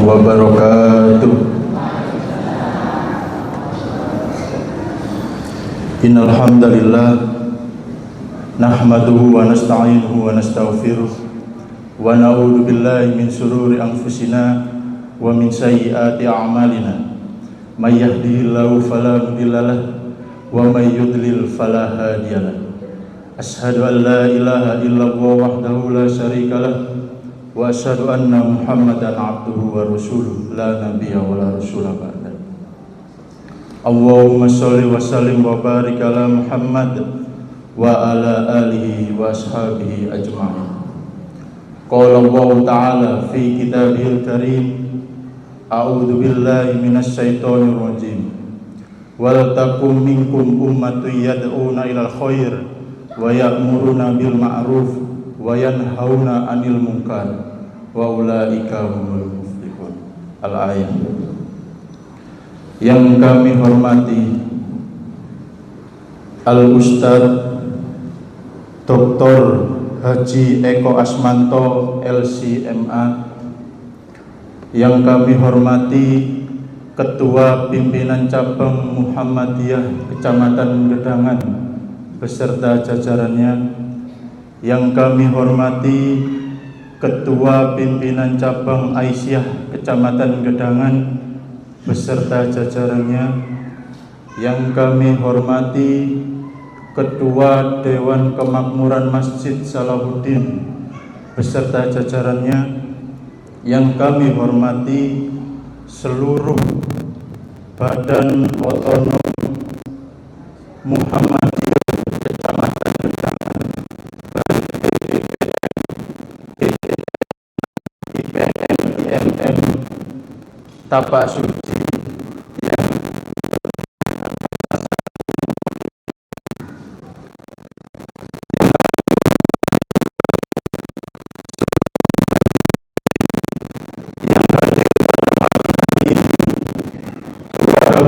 wabarakatuh. Innal hamdalillah nahmaduhu wa nasta'inuhu wa nastaghfiruh wa na'udzu billahi min shururi anfusina wa min sayyiati a'malina. May yahdihillahu fala mudilla lahu wa may yudlil fala hadiyalah. Ashhadu an la ilaha illallah wahdahu la syarika lah wa asyhadu anna Muhammadan abduhu wa rasuluh la nabiyya wa la rasula ba'da. Allahumma sholli wa sallim wa barik ala Muhammad wa ala alihi wa ashabihi ajma'in. Qala Allah ta'ala fi kitabihil karim, a'udzu billahi minasy syaithanir rajim. Wal takum minkum ummatun yad'una ilal khair wa ya'muruna bil ma'ruf wa yanhauna 'anil munkar wa ulaika humul muflihun. Al-ayat. Yang kami hormati Al-Ustaz Dr. Haji Eko Asmanto LCMA, yang kami hormati Ketua Pimpinan Cabang Muhammadiyah Kecamatan Gedangan beserta jajarannya, yang kami hormati Ketua Pimpinan Cabang Aisyah Kecamatan Gedangan beserta jajarannya, yang kami hormati Ketua Dewan Kemakmuran Masjid Salahuddin beserta jajarannya, yang kami hormati seluruh Badan Otonom Muhammadiyah Kecamatan Gedangan, IPM, IMM, Tapak Suci, yang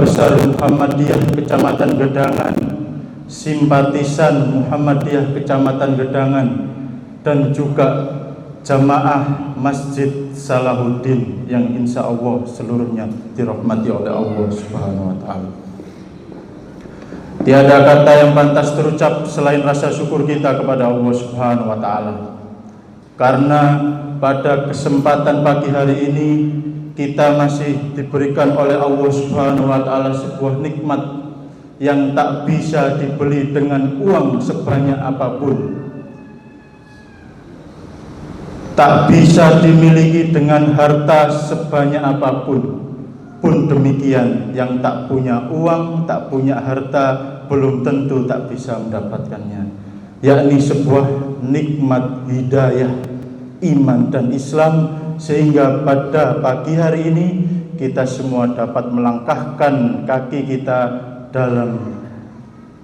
Besar Muhammadiyah Kecamatan Gedangan, simpatisan Muhammadiyah Kecamatan Gedangan, dan juga jamaah Masjid Salahuddin yang insya Allah seluruhnya dirahmati oleh Allah Subhanahu wa Ta'ala. Tiada kata yang pantas terucap selain rasa syukur kita kepada Allah Subhanahu wa Ta'ala, karena pada kesempatan pagi hari ini kita masih diberikan oleh Allah Subhanahu wa Ta'ala sebuah nikmat yang tak bisa dibeli dengan uang sebanyak apapun, tak bisa dimiliki dengan harta sebanyak apapun. Pun demikian, yang tak punya uang, tak punya harta, belum tentu tak bisa mendapatkannya, yakni sebuah nikmat hidayah, iman dan Islam, sehingga pada pagi hari ini kita semua dapat melangkahkan kaki kita dalam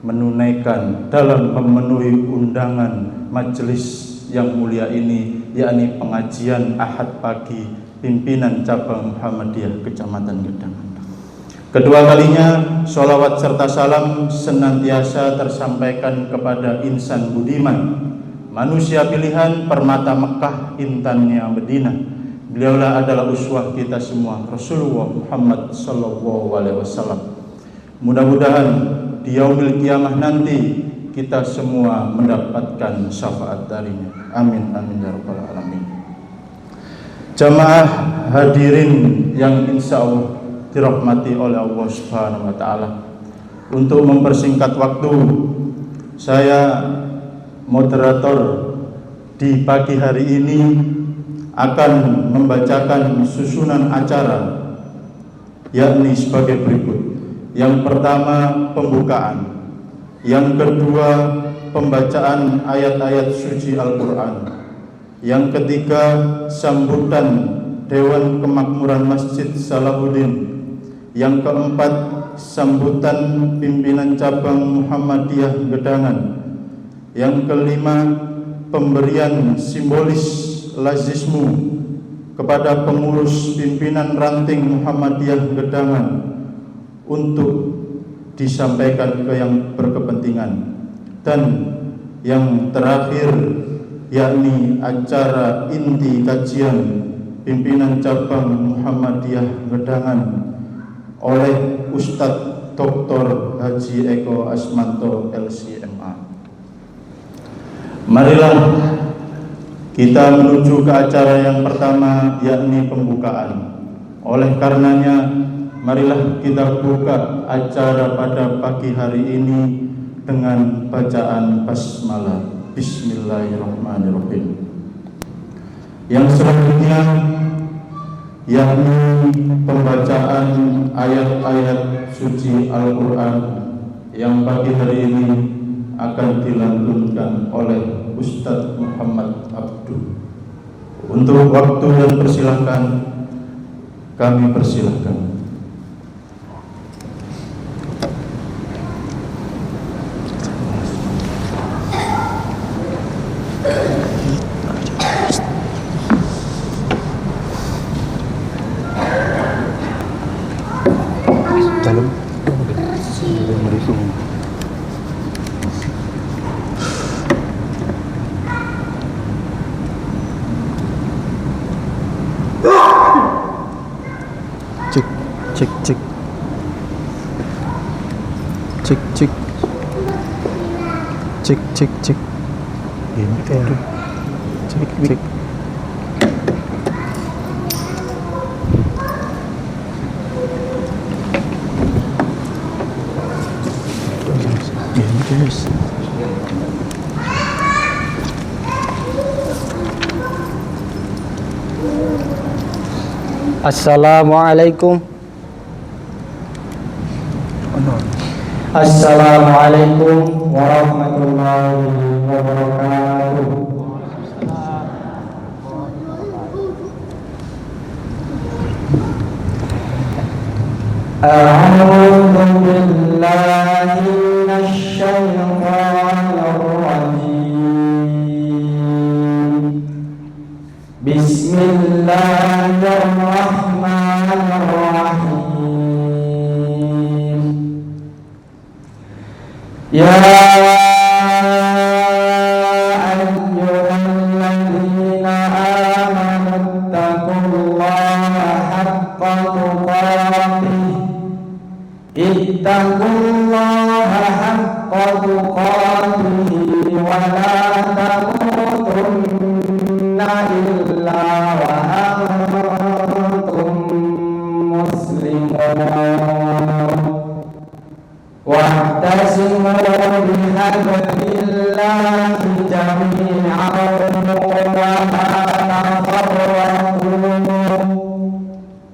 menunaikan, dalam memenuhi undangan majelis yang mulia ini, yakni pengajian Ahad pagi pimpinan cabang Muhammadiyah Kecamatan Gedangan. Kedua kalinya sholawat serta salam senantiasa tersampaikan kepada insan budiman, manusia pilihan, permata Mekah, intannya Madinah. Beliaulah adalah uswah kita semua, Rasulullah Muhammad sallallahu alaihi wasallam. Mudah-mudahan di yaumil qiyamah nanti kita semua mendapatkan syafaat darinya. Amin amin ya rabbal alamin. Jamaah hadirin yang insya Allah dirahmati oleh Allah Subhanahu wa Ta'ala, untuk mempersingkat waktu, saya moderator di pagi hari ini akan membacakan susunan acara, yakni sebagai berikut. Yang pertama pembukaan, yang kedua pembacaan ayat-ayat suci Al-Quran, yang ketiga sambutan Dewan Kemakmuran Masjid Salahuddin, yang keempat sambutan pimpinan cabang Muhammadiyah Gedangan, yang kelima pemberian simbolis lazismu kepada pengurus pimpinan ranting Muhammadiyah Gedangan untuk disampaikan ke yang berkepentingan, dan yang terakhir yakni acara inti kajian pimpinan cabang Muhammadiyah Gedangan oleh Ustadz Dr. Haji Eko Asmanto LCMA. Marilah kita menuju ke acara yang pertama, yakni pembukaan. Oleh karenanya, marilah kita buka acara pada pagi hari ini dengan bacaan basmalah. Bismillahirrahmanirrahim. Yang selanjutnya yakni pembacaan ayat-ayat suci Al-Quran yang pagi hari ini akan dilantunkan oleh Ustadz Muhammad Abdul. Untuk waktu dan persilahkan, kami persilahkan. Dalam cek ini cek guys. Assalamualaikum. Assalamualaikum warahmatullahi wabarakatuh. A'udzu billahi minasy syaithanir rajim. Bismillahirrahmanirrahim. Ya ayyuhalladzina amanu taqullaha haqqa tuqatih. Ittaqullaha haqqa tuqatih wa la tamutunna illa wa antum muslimun. Wa'tasimu bihablillahi jami'an wa la tafarraqu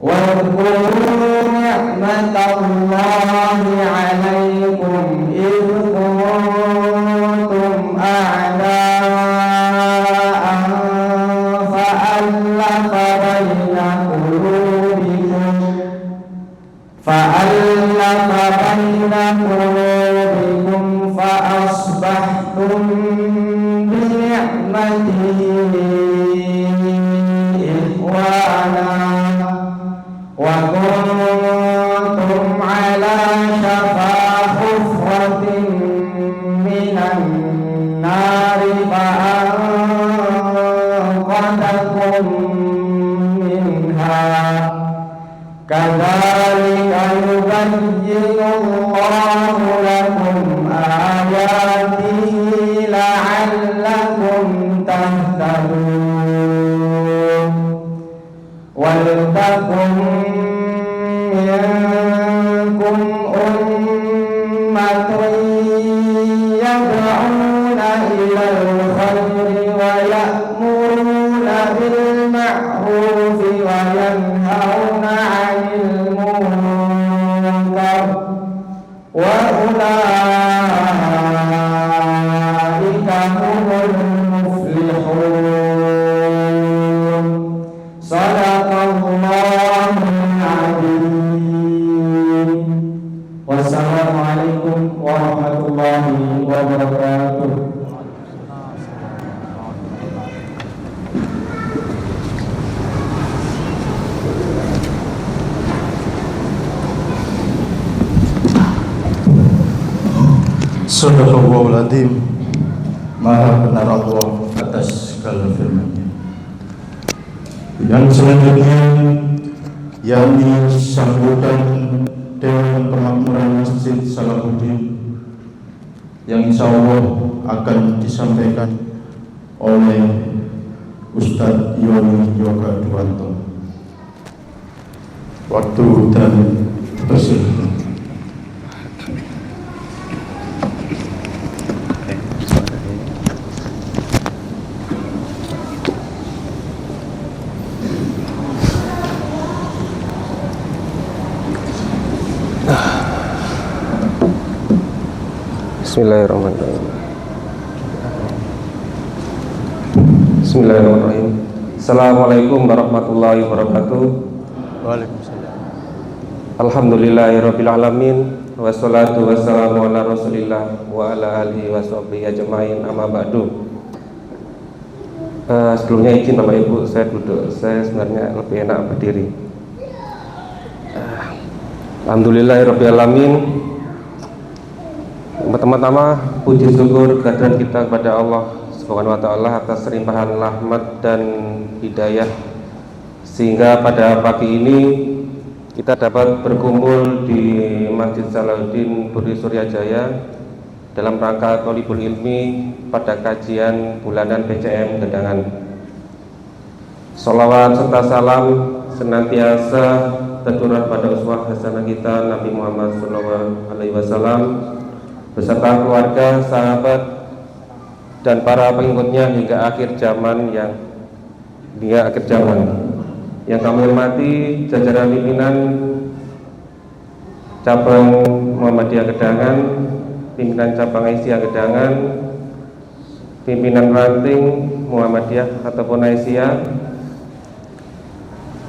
wadhkuru ni'matallahi 'alaikum idh kuntum a'da'an fa'alafa baina qulubikum fa'asbahtum bini'matihi ikhwana wa kuntum ala shafa hufratin minan nari fa'anqadhakum minha. Kadzalika yubayyinullahu lakum ayatihi la'allakum tahtadun. Waltakum minkum ummatun yad'una ilal khairi wa ya'muruna bil ma'rufi wa yanhauna 'anil munkar wa ulaika humul muflihun. Sadaqallahul azim. Wassalamualaikum warahmatullahi wabarakatuh. Sadaqallahul azim. Maha benar Allah atas segala firman-Nya. Yang selanjutnya yakni sambutan Dewan Pemakmuran Masjid Salahuddin yang insya Allah akan disampaikan oleh Ustadz Yoni Yoga Duwanto. Waktu dan persilakan. Bismillahirrahmanirrahim. Bismillahirrahmanirrahim. Assalamualaikum warahmatullahi wabarakatuh. Waalaikumsalam. Alhamdulillahirabbil alamin wassalatu wassalamu ala Rasulillah wa ala alihi washabbihi ajmain, amma ba'du. Sebelumnya izin Bapak Ibu, saya duduk. Saya sebenarnya lebih enak berdiri. Alhamdulillahirabbil alamin. Pertama-tama puji syukur kehadiran kita kepada Allah Subhanahu wa taala atas limpahan rahmat dan hidayah, sehingga pada pagi ini kita dapat berkumpul di Masjid Salahuddin Budi Suryajaya dalam rangka Thalibul Ilmi pada kajian bulanan PCM Gedangan. Sholawat serta salam senantiasa tercurah pada uswah hasanah kita Nabi Muhammad SAW beserta keluarga, sahabat, dan para pengikutnya hingga akhir zaman Yang kami hormati jajaran pimpinan cabang Muhammadiyah Gedangan, pimpinan cabang Aisyah Gedangan, pimpinan ranting Muhammadiyah ataupun Aisyah,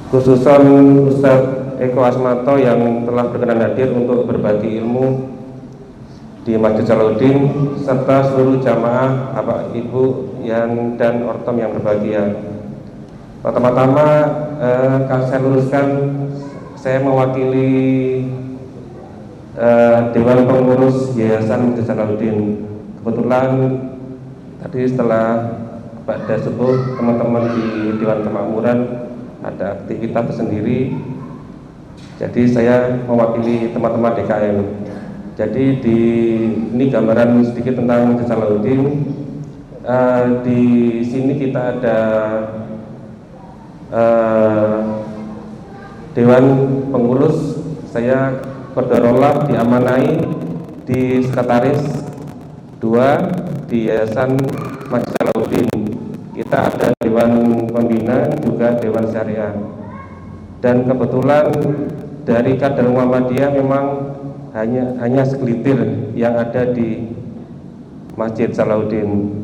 khususan Ustadz Eko Asmanto yang telah berkenan hadir untuk berbagi ilmu di Masjid Salahuddin, serta seluruh jamaah Bapak Ibu dan ortom yang berbahagia. Pertama-tama saya luruskan, saya mewakili Dewan Pengurus Yayasan Masjid Salahuddin. Kebetulan tadi setelah pada subuh teman-teman di Dewan Kemakmuran ada aktivitas tersendiri, jadi saya mewakili teman-teman DKM. Jadi ini gambaran sedikit tentang Masjid Salahuddin. Di sini kita ada Dewan Pengurus. Saya Qaddarullah diamanai di Sekretaris 2 di Yayasan Masjid Salahuddin. Kita ada Dewan Pembina, juga Dewan Syariah. Dan kebetulan dari kader Muhammadiyah memang hanya segelintir yang ada di Masjid Salahuddin.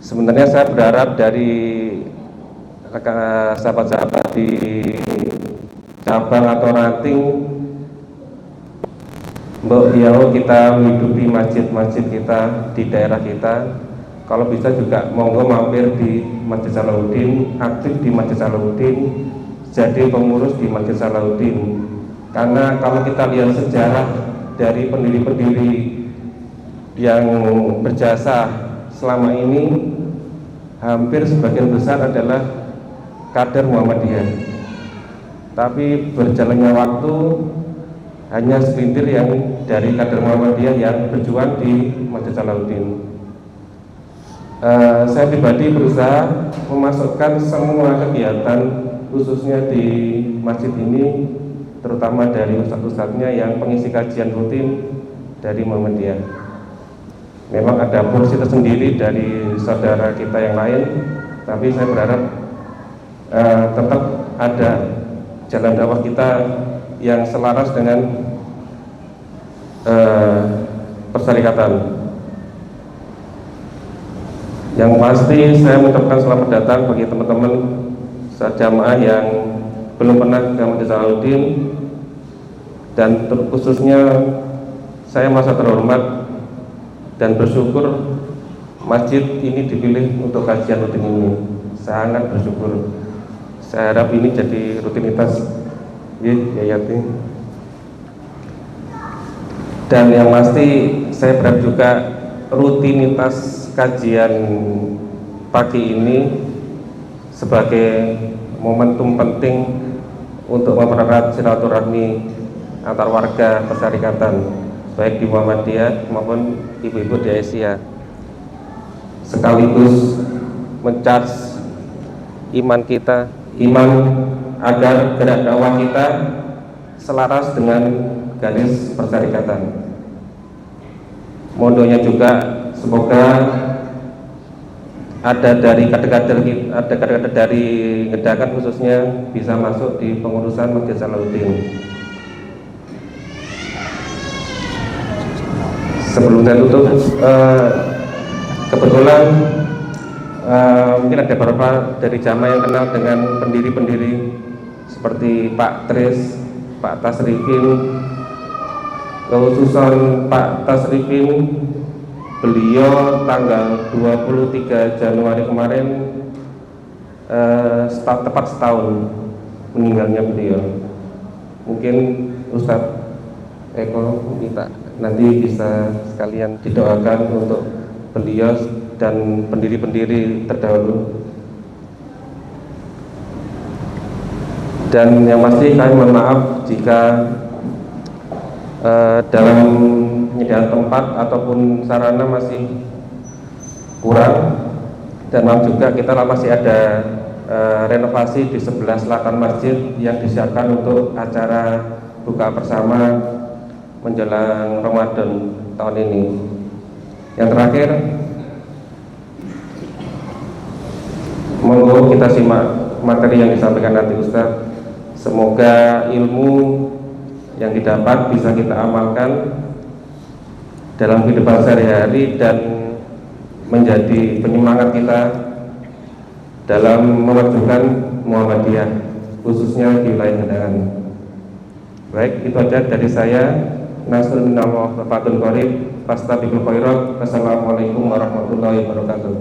Sebenarnya saya berharap dari sahabat-sahabat di cabang atau ranting, kita menghidupi masjid-masjid kita di daerah kita. Kalau bisa juga monggo mampir di Masjid Salahuddin, aktif di Masjid Salahuddin, jadi pengurus di Masjid Salahuddin. Karena kalau kita lihat sejarah dari pendiri-pendiri yang berjasa selama ini, hampir sebagian besar adalah kader Muhammadiyah. Tapi berjalannya waktu, hanya segelintir yang dari kader Muhammadiyah yang berjuang di Masjid Salahuddin. Saya pribadi berusaha memasukkan semua kegiatan, khususnya di masjid ini, terutama dari ustadz-ustadznya yang pengisi kajian rutin dari Muhammadiyah. Memang ada porsi tersendiri dari saudara kita yang lain, tapi saya berharap tetap ada jalan dakwah kita yang selaras dengan persyarikatan. Yang pasti saya mengucapkan selamat datang bagi teman-teman jamaah yang belum pernah ke Masjid Salahuddin, dan khususnya saya merasa terhormat dan bersyukur masjid ini dipilih untuk kajian rutin ini. Sangat bersyukur. Saya harap ini jadi rutinitas ya Yati. Dan yang pasti saya berharap juga rutinitas kajian pagi ini sebagai momentum penting untuk mempererat silaturahmi antar warga persyarikatan baik di Muhammadiyah maupun ibu-ibu di Asia, sekaligus mencharge iman agar gerak dakwah kita selaras dengan garis persyarikatan. Modonya juga semoga ada dari kader-kader dari Gedangan khususnya bisa masuk di pengurusan Masjid Salahuddin. Sebelum saya tutup, kebetulan mungkin ada beberapa dari jamaah yang kenal dengan pendiri-pendiri seperti Pak Tris, Pak Tasrifin, khususan Pak Tasrifin, beliau tanggal 23 Januari kemarin tepat setahun meninggalnya beliau. Mungkin Ustadz Eko minta nanti bisa sekalian didoakan untuk beliau dan pendiri-pendiri terdahulu. Dan yang pasti kami mohon maaf jika dalam penyediaan tempat ataupun sarana masih kurang, dan maaf juga kita masih ada renovasi di sebelah selatan masjid yang disiapkan untuk acara buka bersama menjelang Ramadan tahun ini. Yang terakhir, monggo kita simak materi yang disampaikan nanti Ustadz. Semoga ilmu yang didapat bisa kita amalkan dalam kehidupan sehari-hari dan menjadi penyemangat kita dalam memajukan Muhammadiyah khususnya di wilayah Gedangan. Baik, itu aja dari saya. Nasrul minallah wa fatul qarib. Fastabiqul khairat. Wassalamualaikum warahmatullahi wabarakatuh.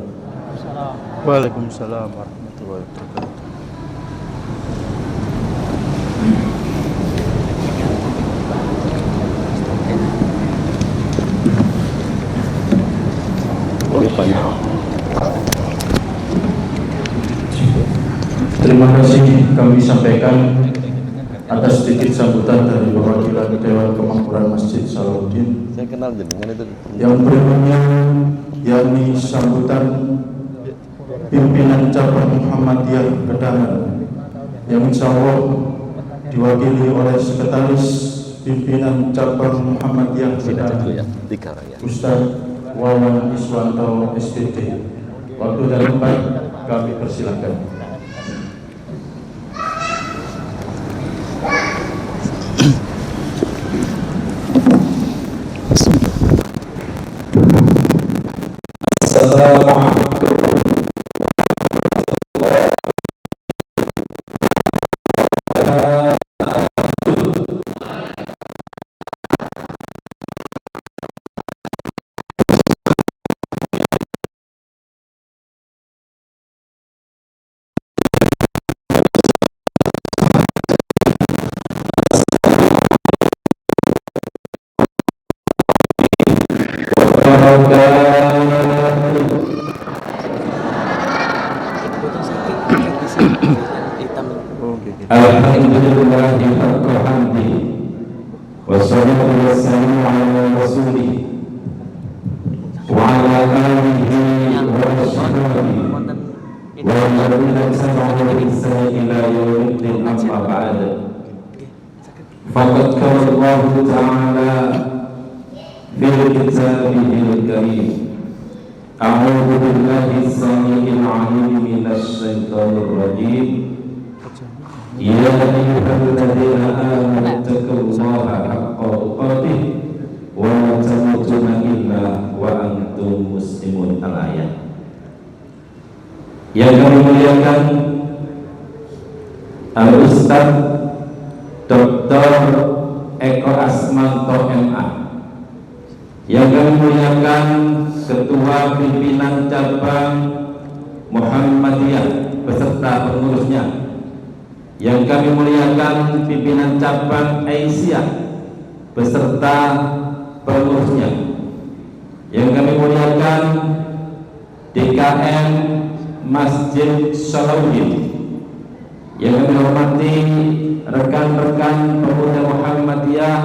Waalaikumsalam warahmatullahi wabarakatuh. Terima kasih kami sampaikan atas sedikit sambutan dari perwakilan Dewan Kemakmuran Masjid Salahuddin. Saya kenal jenengan itu. Yang berikutnya yakni sambutan pimpinan cabang Muhammadiyah Gedangan yang insya Allah diwakili oleh sekretaris pimpinan cabang Muhammadiyah Gedangan Ustaz Wawan Iswanto SPT. Waktu dan tempat kami persilakan. Faqad qala Allah Ta'ala fil kitabihil karim. A'udzu billahi as-sami'il 'alim minasy syaithanir rajim. Ya ayyuhalladzina amanu taqullaha haqqa tuqatih wa la tamutunna illa wa antum muslimun. Al-ayat. Yang kami muliakan Al-Ustaz Dr. Eko Asmanto MA, yang kami muliakan Ketua Pimpinan Cabang Muhammadiyah beserta pengurusnya, yang kami muliakan Pimpinan Cabang Aisyah beserta pengurusnya, yang kami muliakan DKM Masjid Salahuddin, yang kami hormati rekan-rekan pemuda Muhammadiyah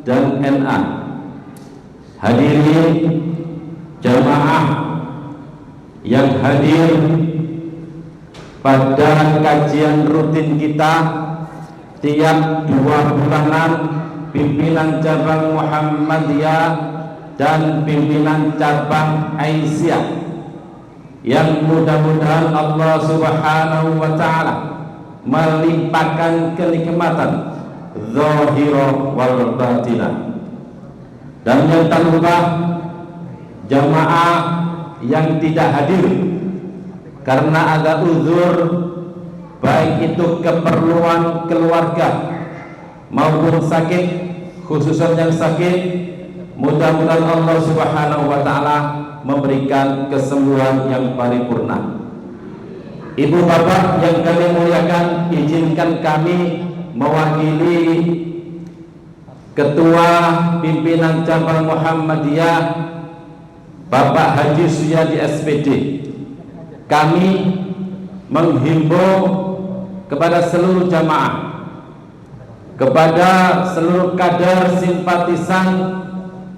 dan NA, hadirin jamaah yang hadir pada kajian rutin kita tiap 2 bulanan, pimpinan cabang Muhammadiyah dan pimpinan cabang Aisyah, yang mudah-mudahan Allah Subhanahu wa ta'ala melimpahkan kenikmatan zahirah wal batinah. Dan yang tak lupa jamaah yang tidak hadir karena ada uzur, baik itu keperluan keluarga maupun sakit, khususnya yang sakit, mudah-mudahan Allah Subhanahu wa ta'ala memberikan kesembuhan yang paripurna. Ibu bapak yang kami muliakan, izinkan kami mewakili Ketua Pimpinan Cabang Muhammadiyah Bapak Haji Suyadi SPD, kami menghimbau kepada seluruh jamaah, kepada seluruh kader simpatisan,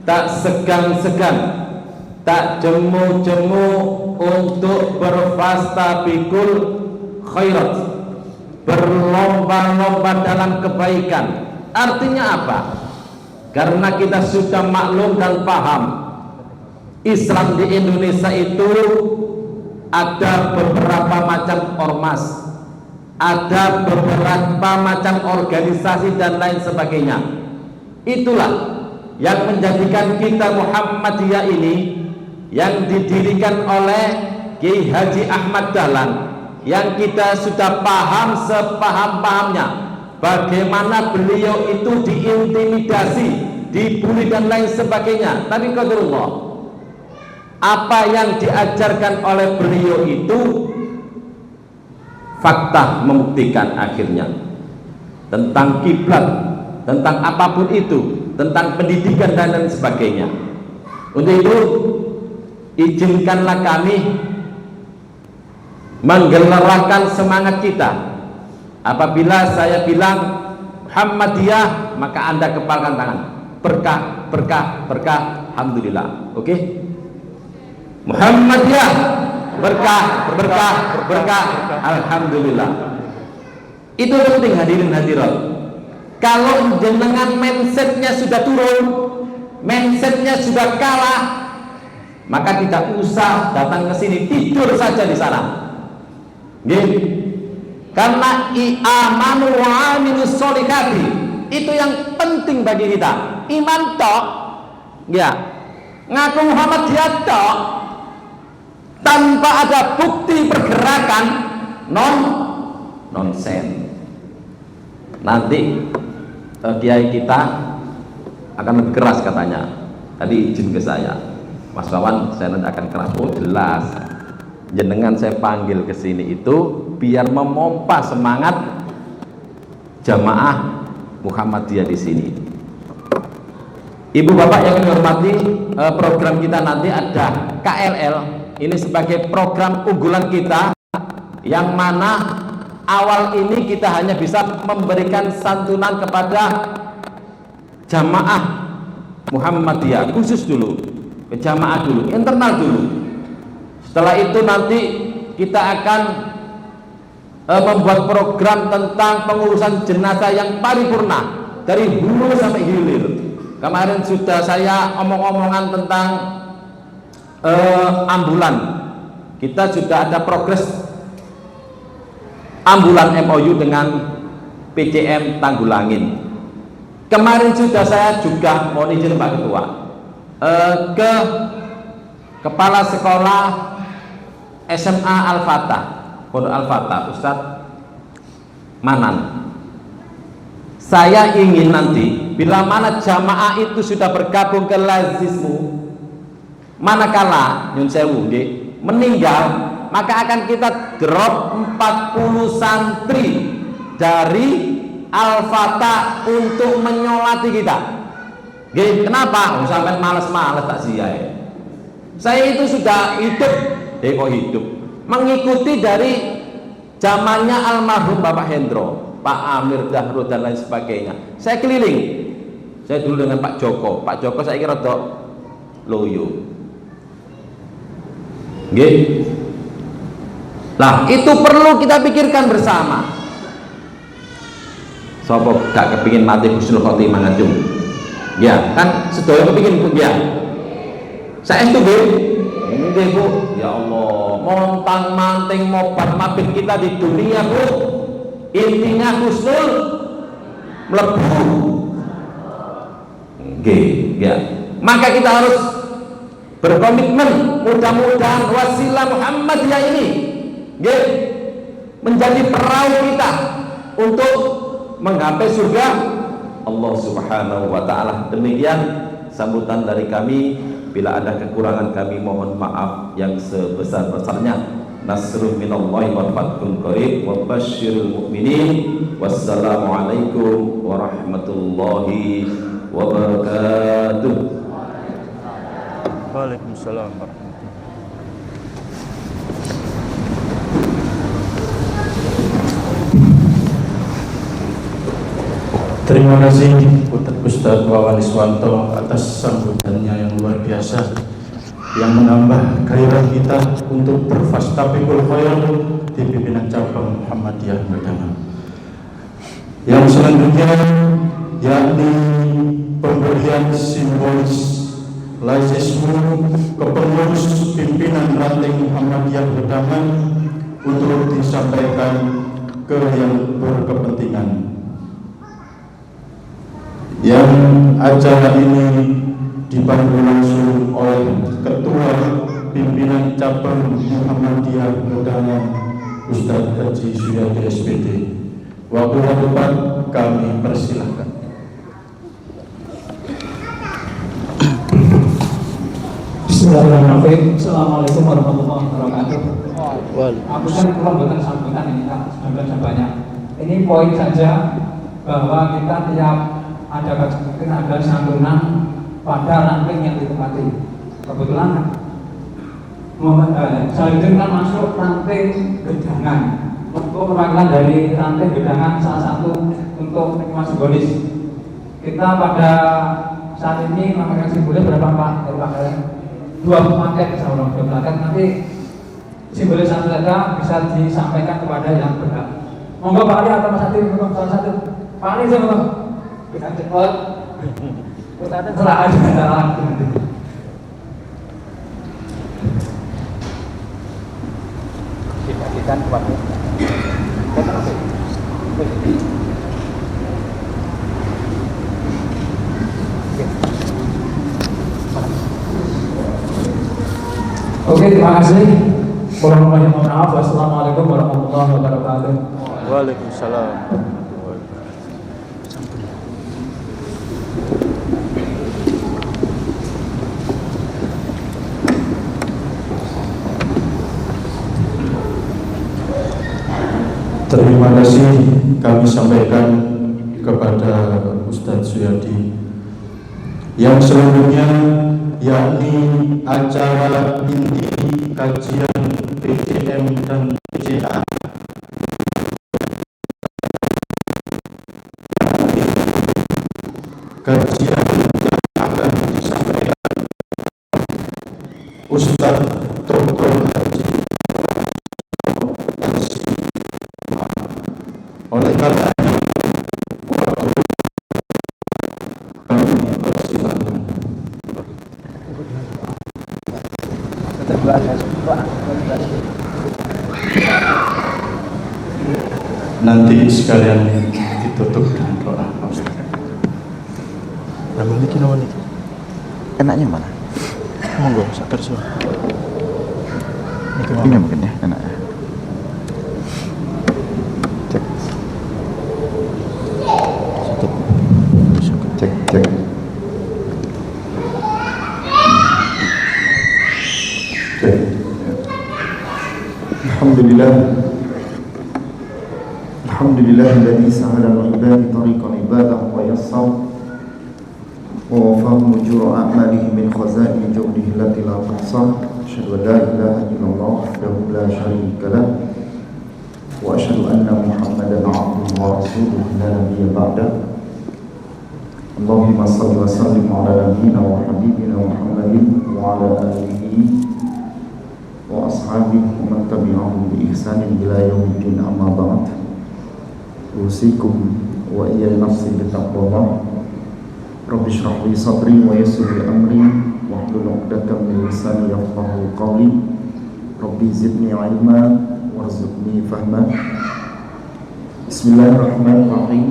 tak segan-segan, tak jemu-jemu untuk berfastabikul khairat, berlomba-lomba dalam kebaikan. Artinya apa? Karena kita sudah maklum dan paham, Islam di Indonesia itu ada beberapa macam ormas, ada beberapa macam organisasi dan lain sebagainya. Itulah yang menjadikan kita Muhammadiyah ini, yang didirikan oleh Kiai Haji Ahmad Dahlan, yang kita sudah paham sepaham-pahamnya bagaimana beliau itu diintimidasi, dibully dan lain sebagainya. Tapi qadarullah, apa yang diajarkan oleh beliau itu fakta membuktikan akhirnya tentang kiblat, tentang apapun itu, tentang pendidikan dan lain sebagainya. Untuk itu izinkanlah kami menggelarkan semangat kita. Apabila saya bilang Muhammadiyah, maka Anda kepalkan tangan. Berkah, berkah, berkah. Alhamdulillah. Oke? Muhammadiyah, berkah, berkah, berkah. Alhamdulillah. Itu penting hadirin hadirat. Kalau jenengan mindsetnya sudah turun, mindsetnya sudah kalah, maka tidak usah datang ke sini, tidur saja di sana. Nggih. Karena amanu wa amilus sholihati, itu yang penting bagi kita. Iman tok, ya, ngaku Muhammadiyah tok, tanpa ada bukti pergerakan, nonsen. Nanti kiai kita akan lebih keras katanya. Tadi izin ke saya, Mas Wawan, saya nanti akan keras. Oh jelas, jenengan saya panggil ke sini itu biar memompa semangat jamaah Muhammadiyah di sini. Ibu bapak yang kami hormati, program kita nanti ada KLL. Ini sebagai program unggulan kita, yang mana awal ini kita hanya bisa memberikan santunan kepada jamaah Muhammadiyah khusus dulu, ke jamaah dulu, internal dulu. Setelah itu nanti kita akan membuat program tentang pengurusan jenazah yang paripurna dari hulu sampai hilir. Kemarin sudah saya omong-omongan tentang ambulan. Kita sudah ada progres ambulan MOU dengan PCM Tanggulangin. Kemarin sudah saya juga mohon izin Pak Ketua ke Kepala Sekolah SMA Al-Fatah, Pondok Al-Fatah, Ustadz Manan. Saya ingin nanti bila mana jamaah itu sudah bergabung ke lazismu, manakala nyun sewu meninggal, maka akan kita drop 40 santri dari Al-Fatah untuk menyolati kita. Kenapa? Sampai males-males tak siai. Saya itu sudah hidup, kok hidup, mengikuti dari zamannya almarhum Bapak Hendro, Pak Amir Dahro dan lain sebagainya. Saya keliling. Saya dulu dengan Pak Joko saya kira loyo. Nggih. Nah, itu perlu kita pikirkan bersama. Sopo gak kepingin mati husnul khotimah ngajung? Ya, kan sedaya kepingin Bu ya. Saya itu Bu. Nggih Bu. Ya Allah, montang manting mobat mabit kita di dunia Bu. Intinya husnul mlebu. Nggih, ya. Maka kita harus berkomitmen, mudah-mudahan wasilah Muhammadiyah ini menjadi perahu kita untuk menggapai surga Allah Subhanahu wa taala. Demikian sambutan dari kami. Bila ada kekurangan kami mohon maaf yang sebesar-besarnya. Nasrun minallahi wa fathun qarib wa basyiril mu'minin. Wassalamualaikum warahmatullahi wabarakatuh. Waalaikumsalam warahmatullahi. Terima kasih Ustadz Wawan Iswanto atas sambutannya yang luar biasa, yang menambah gairah kita untuk berfastabiqul khair di pimpinan cabang Muhammadiyah Medan. Yang selanjutnya yakni pemberian simbolis laisisme ke pengurus pimpinan ranting Muhammadiyah Medan untuk disampaikan ke yang berkepentingan. Yang acara ini dipandu langsung oleh Ketua Pimpinan Cabang Muhammadiyah Medan Ustadz Haji Suyadi SPD. Waktu depan kami persilahkan. Bismillahirrahmanirrahim. Assalamualaikum warahmatullahi wabarakatuh. Aku kan kurang bukan sambutan ini kan, sambutan banyak. Ini poin saja bahwa kita tiap ada santunan pada ranting yang ditempati. Kebetulan selanjutnya kan masuk ranting gedangan. Untuk perwakilan dari ranting gedangan salah satu untuk hikmah simbolis. Kita pada saat ini memakai simbolis berapa Pak? Dua paket, dua paket. Nanti simbolis satu saja bisa disampaikan kepada yang berhak. Monggo Pak Ali atau Mas Ati, salah satu. Pak Ali saya kita cepat, kita ada cara nanti. Kita kuat. Oke, terima kasih. Mohon maaf. Wassalamualaikum warahmatullahi wabarakatuh. Waalaikumsalam. Terima kasih kami sampaikan kepada Ustadz Suyadi. Yang selanjutnya yakni acara inti kajian PCM dan PCA. Kajian yang akan disampaikan Ustadz Dr. Haji. Oleh karena kami persilakan. Nanti sekalian ditutup dengan doa. Enaknya mana? Monggo, sak kerso. Ini mungkin ya, enaknya. Cek. Alhamdulillahilladzi sa'ala al-ibadi tariqan ibadah wa yassar wa wafahum ujura a'malihi min khazaini jawdihi allati la tuhsa. Asyhadu an la ilaha illallah wahdahu la syarika lah وأشهد أن محمدا عبده ورسوله لا نبي بعده اللهم صل وسلم على نبينا وحبيبنا محمد وعلى آله وأصحابه ومن تبعهم بإحسان إلى يوم الدين أما بعد أوصيكم وإياي نفسي بتقوى الله رب اشرح لي صدري ويسر لي أمري واحلل عقدة من لساني يفقهوا قولي ربي زدني علما وارزقني فهما بسم الله الرحمن الرحيم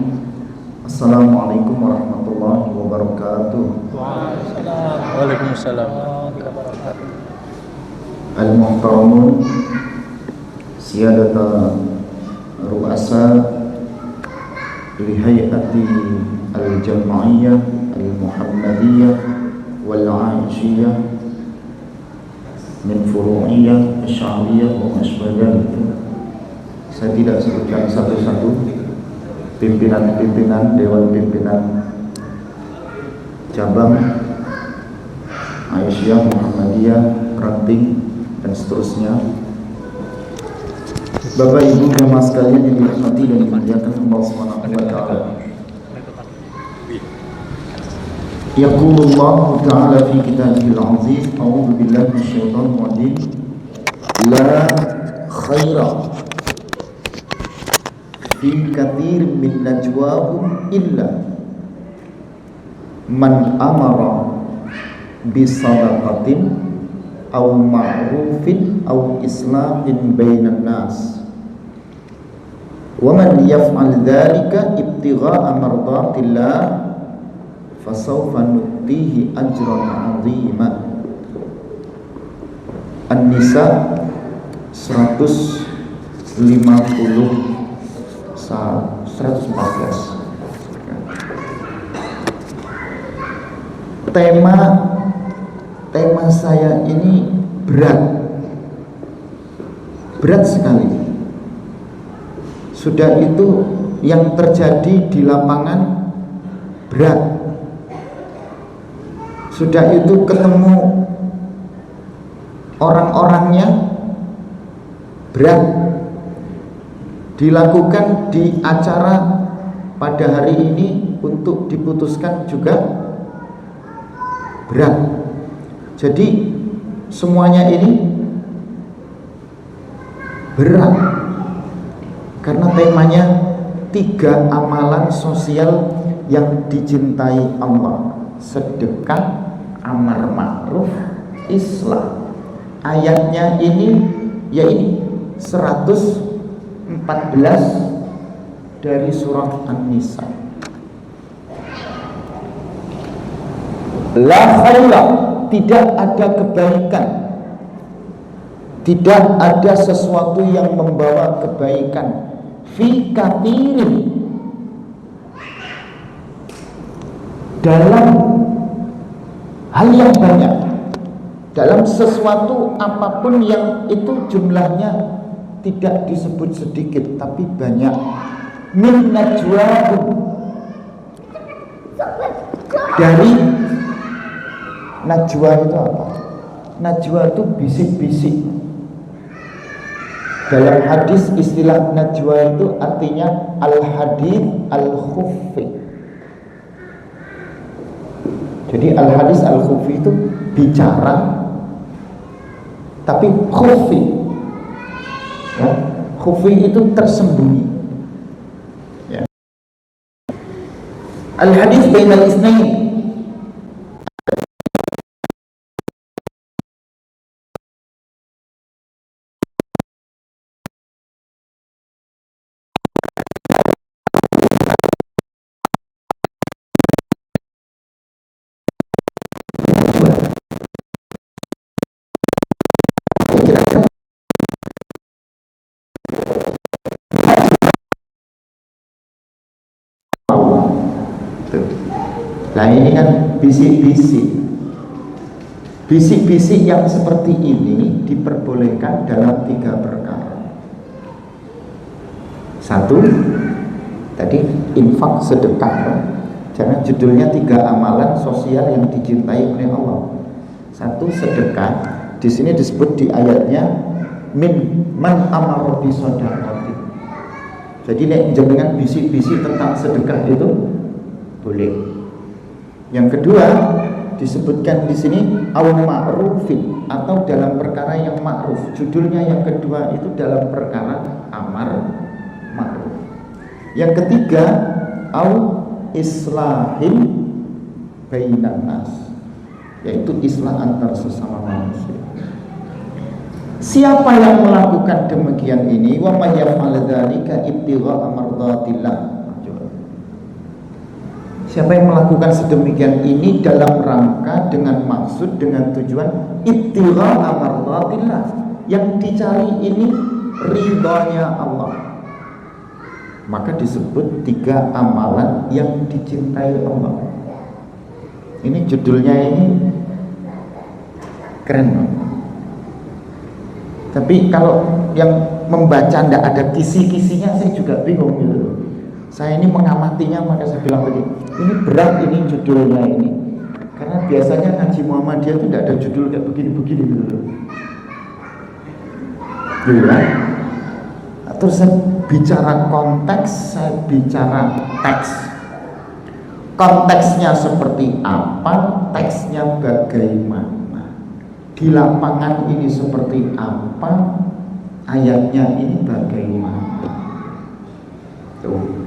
Assalamualaikum warahmatullahi wabarakatuh. Waalaikumsalam. Al-Muhtaramun Siyadata Ru'asa Lihayati Al-Jama'iyah Al-Muhammadiyah Wal-Aishiyah Min Furu'iyah Asy'ariyah wa Asbadal. Saya tidak sebutkan satu-satu pimpinan-pimpinan, dewan pimpinan cabang Aisyah, Muhammadiyah, Ranting, dan seterusnya. Bapak Ibu jamaah sekalian yang dirahmati dan dimuliakan Allah Subhanahu wa taala. Yaqulullahu ta'ala fi kitabihil aziz, a'udzu billahi minasyaitonir rajim. La khaira fi katsir min najwahum illa man amara bi sadaqatin aw ma'rufin aw islahin bainan nas wa man yaf'al dzalika ibtigha'a mardatillah fasawfa nu'tihi ajran 'azima. An-Nisa 114. Tema saya ini berat sekali. Sudah itu yang terjadi di lapangan berat. Sudah itu ketemu orang-orangnya berat. Dilakukan di acara pada hari ini untuk diputuskan juga berat. Jadi semuanya ini berat karena temanya 3 amalan sosial yang dicintai Allah: sedekah, amar ma'ruf, islah. Ayatnya ini ya ini 114 dari surah An-Nisa. La khaira, tidak ada kebaikan, tidak ada sesuatu yang membawa kebaikan. Fi katsirin, dalam hal yang banyak, dalam sesuatu apapun yang itu jumlahnya tidak disebut sedikit tapi banyak. Min najwahum, dari najwa itu apa? Najwa itu bisik-bisik. Dalam hadis istilah najwa itu artinya al-hadith al-khufi. Jadi al-hadis al-khufi itu bicara tapi khufi. Ya, khufi itu tersembunyi. Ya. Al-hadis bainal isnain, nah ini kan bisik-bisik. Bisik-bisik yang seperti ini diperbolehkan dalam 3 perkara. 1, tadi infak, sedekah. Karena judulnya 3 amalan sosial yang dicintai oleh Allah. 1, sedekah. Di sini disebut di ayatnya min man amara bi shadaqati. Jadi nek jenengan bisik-bisik tentang sedekah itu boleh. Yang kedua disebutkan di sini au ma'rufin, atau dalam perkara yang ma'ruf. Judulnya yang kedua itu dalam perkara amar ma'ruf. Yang ketiga au islahin bainan nas, yaitu islah antar sesama manusia. Siapa yang melakukan demikian ini, wa may yaf'al dzalika ibtigha'a mardatillah. Siapa yang melakukan sedemikian ini dalam rangka, dengan maksud, dengan tujuan ibtigha'a mardatillah, yang dicari ini ridhonya Allah, maka disebut 3 amalan yang dicintai Allah. Ini judulnya ini keren, tapi kalau yang membaca tidak ada kisi-kisinya, saya juga bingung gitu. Saya ini mengamatinya, maka saya bilang begini, ini berat ini judulnya ini, karena biasanya ngaji Muhammadiyah itu tidak ada judul kayak begini-begini gitu. Gitu kan? Terus saya bicara konteks, saya bicara teks. Konteksnya seperti apa, teksnya bagaimana. Di lapangan ini seperti apa, ayatnya ini bagaimana. Tuh.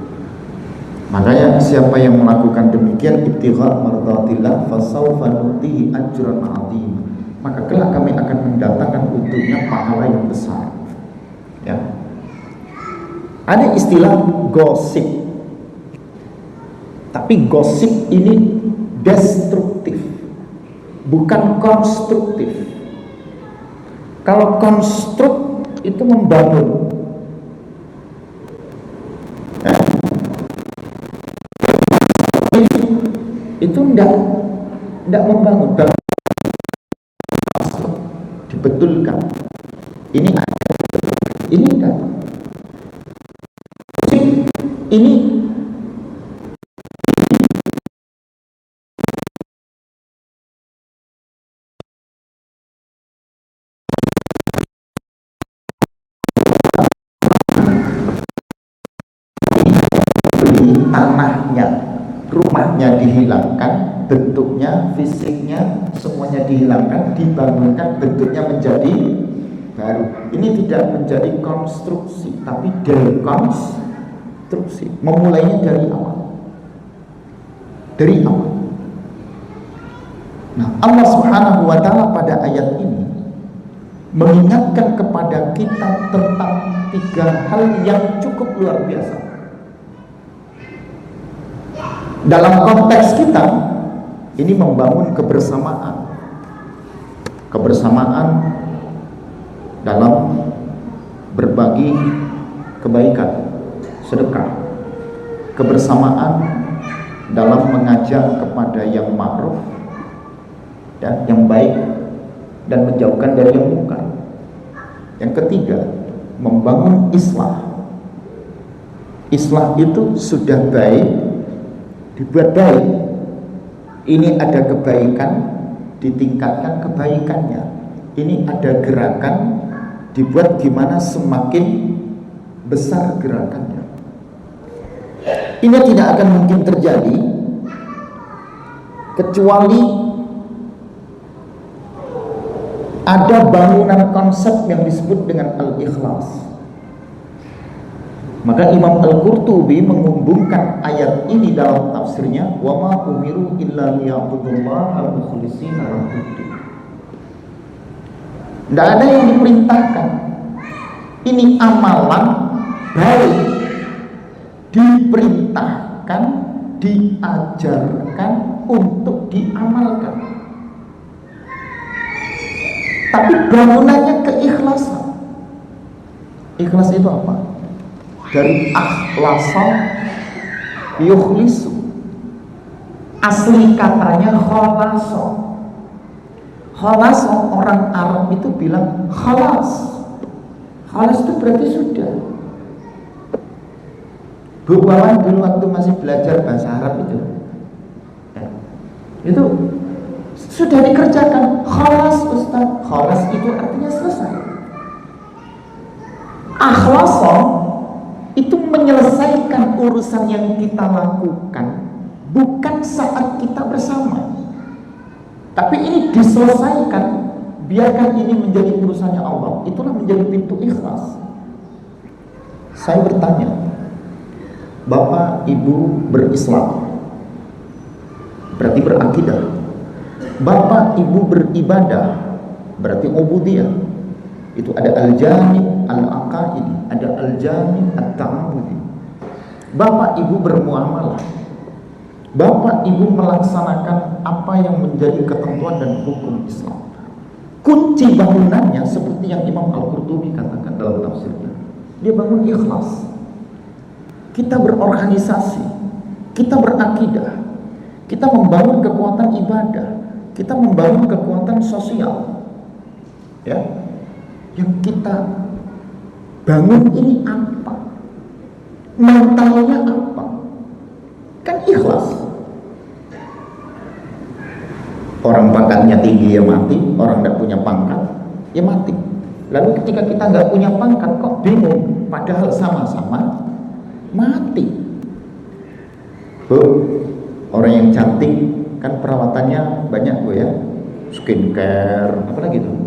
Makanya siapa yang melakukan demikian ibtigha' mardatillah fasawfa nutihi ajran 'azim, maka kelak kami akan mendatangkan untuknya pahala yang besar. Ya. Ada istilah gosip, tapi gosip ini destruktif, bukan konstruktif. Kalau konstruk itu membangun, itu tidak membangun, dibetulkan. Ini enggak. Ini tanahnya, rumahnya dihilangkan, bentuknya, fisiknya, semuanya dihilangkan, dibangunkan, bentuknya menjadi baru. Ini tidak menjadi konstruksi, tapi dekonstruksi. Memulainya dari awal. Dari awal. Nah, Allah Subhanahu wa ta'ala pada ayat ini mengingatkan kepada kita tentang 3 hal yang cukup luar biasa. Dalam konteks kita ini membangun kebersamaan. Kebersamaan dalam berbagi kebaikan, sedekah. Kebersamaan dalam mengajak kepada yang ma'ruf dan yang baik, dan menjauhkan dari yang munkar. Yang ketiga, membangun islah. Islah itu sudah baik, dibuat baik. Ini ada kebaikan, ditingkatkan kebaikannya. Ini ada gerakan, dibuat gimana semakin besar gerakannya. Ini tidak akan mungkin terjadi kecuali ada bangunan konsep yang disebut dengan al-ikhlas. Maka Imam Al-Qurtubi menghubungkan ayat ini dalam tafsirnya, wa ma umiru illa liya'budullaha mukhlishina lahuddin. Tidak ada yang diperintahkan. Ini amalan baik, diperintahkan, diajarkan untuk diamalkan. Tapi bangunannya keikhlasan. Ikhlas itu apa? Dari akhlasa yukhlisu. Asli katanya khalaso. Khalaso, orang Arab itu bilang khalas. Khalas itu berarti sudah. Bu Wawan dulu waktu masih belajar bahasa Arab itu sudah dikerjakan. Khalas Ustaz. Khalas itu artinya selesai. Akhlasa itu menyelesaikan urusan yang kita lakukan bukan saat kita bersama, tapi ini diselesaikan. Biarkan ini menjadi urusannya Allah. Itulah menjadi pintu ikhlas. Saya bertanya, Bapak Ibu berislam, berarti berakidah. Bapak Ibu beribadah, berarti ubudiyah. Itu ada al-jami' al-aqaidi, ada al-jami' at-ta'amudi. Bapak Ibu bermuamalah, Bapak Ibu melaksanakan apa yang menjadi ketentuan dan hukum Islam. Kunci bangunannya seperti yang Imam Al-Qurtubi katakan dalam tafsirnya, dia bangun ikhlas. Kita berorganisasi, kita berakidah, kita membangun kekuatan ibadah, kita membangun kekuatan sosial, ya. Yang kita bangun ini apa? Mentalnya apa? Kan ikhlas. Orang pangkatnya tinggi ya mati, orang tidak punya pangkat ya mati. Lalu ketika kita nggak punya pangkat kok bingung, padahal sama-sama mati. Bu, orang yang cantik kan perawatannya banyak Bu ya, skincare, apa lagi tuh?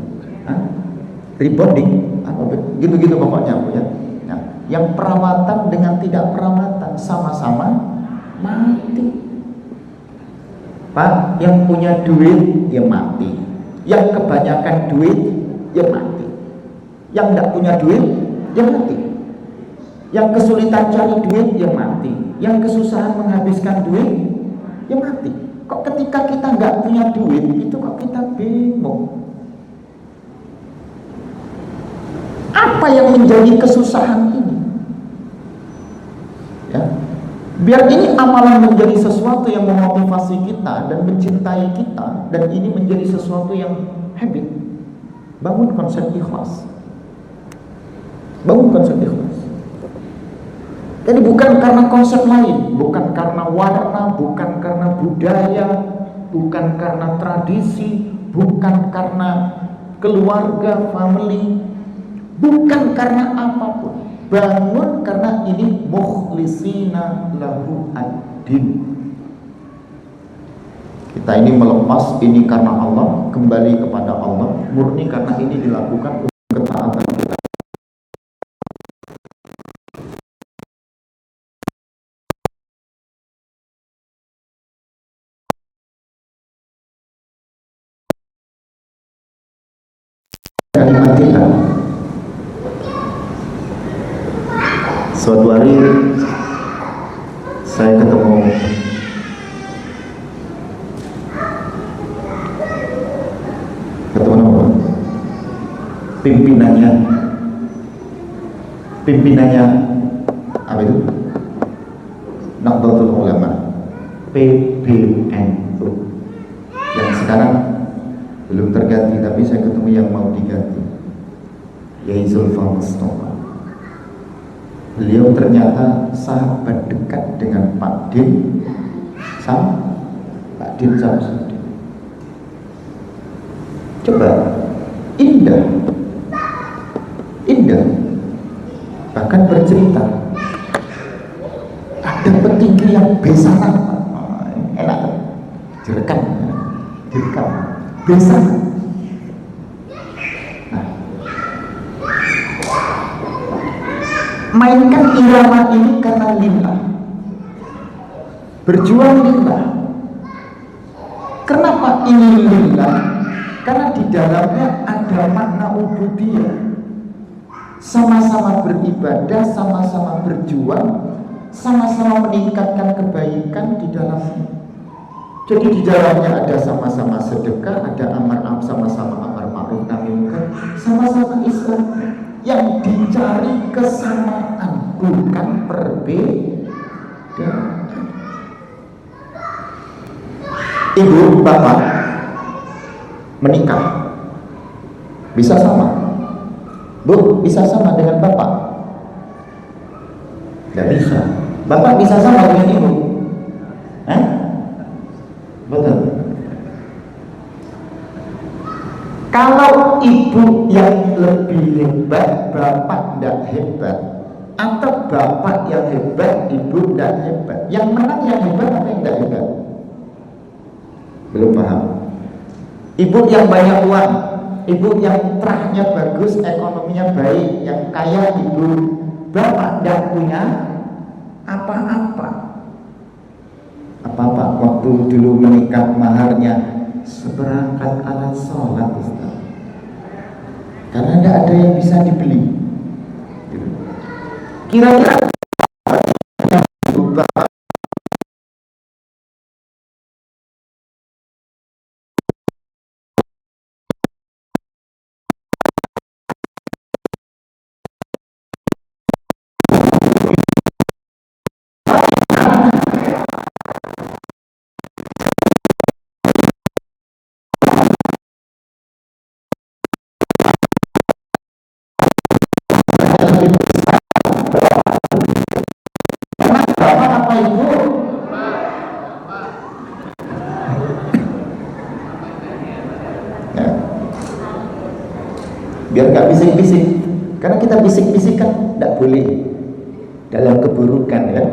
Rebonding, apa gitu-gitu pokoknya Bu ya. Nah, yang perawatan dengan tidak perawatan sama-sama mati. Pak, yang punya duit ya mati, yang kebanyakan duit ya mati, yang tidak punya duit ya mati, yang kesulitan cari duit ya mati, yang kesusahan menghabiskan duit ya mati. Kok ketika kita nggak punya duit itu kok kita bingung? Apa yang menjadi kesusahan ini? Ya. Biar ini amalan menjadi sesuatu yang memotivasi kita dan mencintai kita, dan ini menjadi sesuatu yang habit. Bangun konsep ikhlas. Bangun konsep ikhlas. Jadi bukan karena konsep lain, bukan karena warna, bukan karena budaya, bukan karena tradisi, bukan karena keluarga, family, bukan karena apapun. Bangun karena ini mukhlisina lahu ad-din. Kita ini melepas ini karena Allah, kembali kepada Allah, murni karena ini dilakukan untuk ketaatan kita. Kalimat kita. Suatu hari saya ketemu apa? Pimpinannya apa itu? Nahdlatul Ulama, PBNU, yang sekarang belum terganti, tapi saya ketemu yang mau diganti, yaitu Zulfan Mustafa. Beliau ternyata sahabat dekat dengan Pak Din Samsudin. Coba, indah, bahkan bercerita ada petinggi yang besanan, enak, direkam, besanan. Mainkan irama ini karena lillah, berjuang lillah. Kenapa ini lillah? Karena di dalamnya ada makna ubudiyah. Sama-sama beribadah, sama-sama berjuang, sama-sama meningkatkan kebaikan di dalamnya. Jadi di dalamnya ada sama-sama sedekah, ada sama-sama amar ma'ruf nahi munkar, sama-sama Islam. Yang dicari kesamaan, bukan perbedaan. Ibu, bapak menikah bisa sama. Bu, bisa sama dengan bapak? Tidak bisa. Bapak bisa sama dengan ibu? Betul. Kalau ibu yang lebih hebat, bapak tidak hebat, atau bapak yang hebat, ibu tidak hebat? Yang menang yang hebat apa yang tidak hebat? Belum paham. Ibu yang banyak uang, ibu yang terahnya bagus, ekonominya baik, yang kaya ibu. Bapak tidak punya apa-apa. Apa-apa. Waktu dulu menikah maharnya seperangkat alat sholat, Ustaz. Karena tidak ada yang bisa dibeli. Kira-kira apa ibu? Ya. Biar nggak bisik-bisik, karena kita bisik-bisik kan tidak boleh dalam keburukan ya.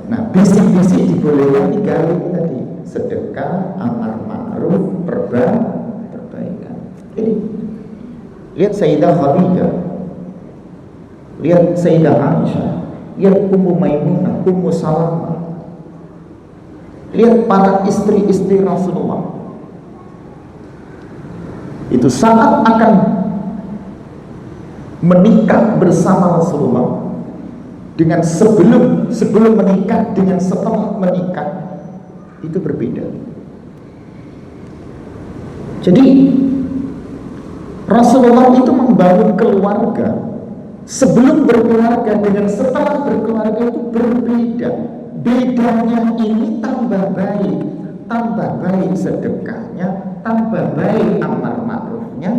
Nah, bisik-bisik dibolehkan 3 hal tadi: sedekah, amar ma'ruf, perbaikan. Jadi lihat Sayyidah Khadijah, lihat Sayyidah Aisyah, lihat Ummu Maimunah, Ummu Salamah, lihat para istri-istri Rasulullah. Itu saat akan menikah bersama Rasulullah, dengan sebelum menikah dengan setelah menikah itu berbeda. Jadi Rasulullah itu membangun keluarga. Sebelum berkeluarga dengan setelah berkeluarga itu berbeda. Bedanya ini tambah baik sedekahnya, tambah baik amar ma'rufnya,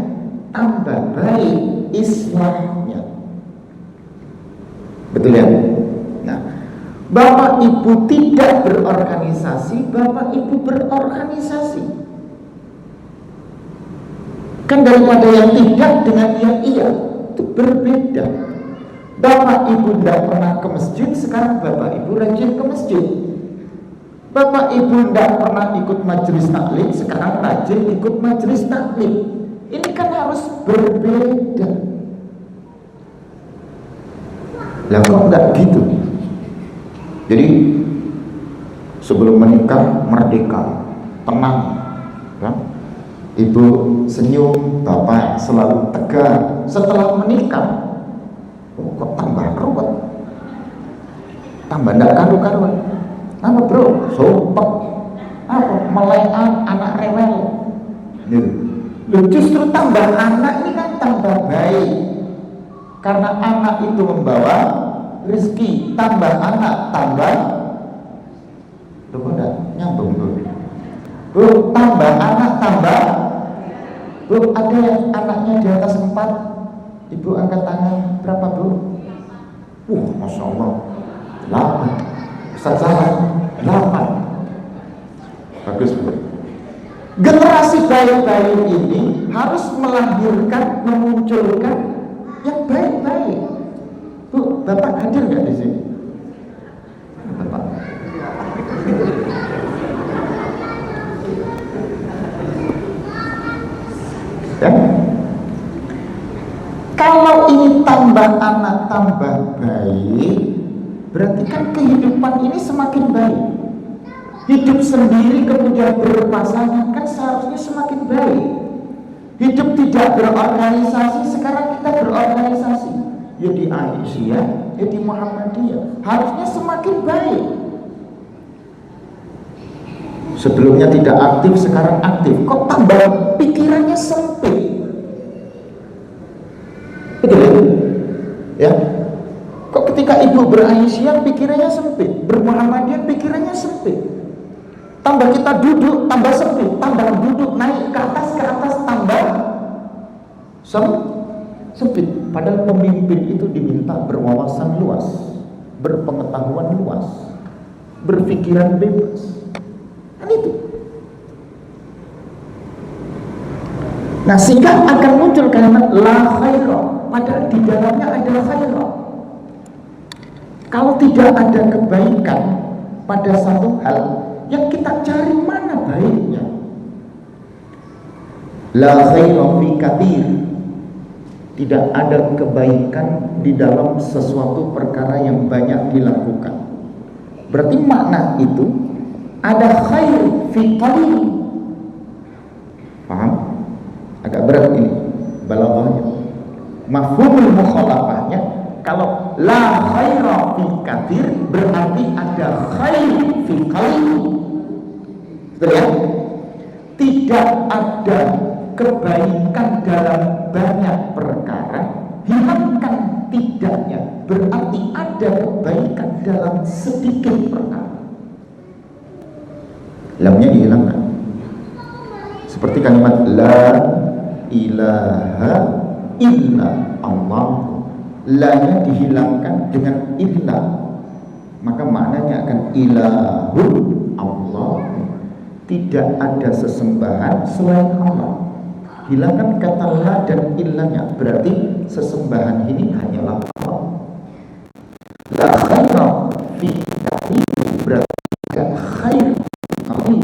tambah baik islahnya. Betul ya? Nah, bapak ibu tidak berorganisasi, bapak ibu berorganisasi. Kan daripada yang tidak dengan yang iya itu berbeda. Bapak ibu tidak pernah ke masjid, sekarang bapak ibu rajin ke masjid. Bapak ibu tidak pernah ikut majelis taklim, sekarang rajin ikut majelis taklim. Ini kan harus berbeda. Lah kok enggak gitu? Jadi sebelum menikah merdeka, tenang, kan? Ibu senyum, bapak selalu tegar. Setelah menikah, kok tambah ruwet, tambah enggak karu-karuan. Apa bro? Sumpah. Apa? Melekan anak rewel. Loh, justru tambah anak ini kan tambah baik. Karena anak itu membawa rezeki, tambah anak tambah. Loh kok enggak nyambung bro? Bro, tambah anak tambah. Bro, ada yang anaknya di atas 4. Ibu angkat tangan. Berapa bro? Masya Allah 8. Ustaz salah 8. Bagus bro. Generasi baik-baik ini harus melahirkan, memunculkan yang baik-baik. Bu, bapak hadir nggak di sini? Bapak. Ya. Kalau ini tambah anak tambah baik, berarti kan kehidupan ini semakin baik. Hidup sendiri kemudian berpasangan kan seharusnya semakin baik. Hidup tidak berorganisasi, sekarang kita berorganisasi. Ya di Aisyah, ya di Muhammadiyah, harusnya semakin baik. Sebelumnya tidak aktif, sekarang aktif. Kok tambah pikirannya sempit? Betul ya? Kok ketika ibu beraisyah pikirannya sempit, bermuhammadiyah pikirannya sempit. Tambah kita duduk, tambah sempit. Tambah duduk, naik ke atas tambah sempit. Padahal pemimpin itu diminta berwawasan luas, berpengetahuan luas, berpikiran bebas. Kan itu. Nah, sehingga akan muncul kalimat la khaira, padahal di dalamnya adalah khaira. Kalau tidak ada kebaikan pada satu hal, yang kita cari mana baiknya? La khaira fi katsir. Tidak ada kebaikan di dalam sesuatu perkara yang banyak dilakukan. Berarti makna itu ada khair fi qalil. Paham? Agak berat ini balaghahnya. Mafhumul mukhalafahnya, kalau la khaira fi katsir berarti ada khair fi qalil. Betul ya? Tidak ada kebaikan dalam banyak perkara, hilangkan tidaknya berarti ada kebaikan dalam sedikit perkara. Lamnya dihilangkan, seperti kalimat la ilaha illa Allah. La-nya dihilangkan dengan illa, maka maknanya akan ilahun Allah. Tidak ada sesembahan selain Allah. Hilangkan kata la dan illanya, berarti sesembahan ini hanyalah Allah. La khaira fi katsir berarti tidak khair qalil.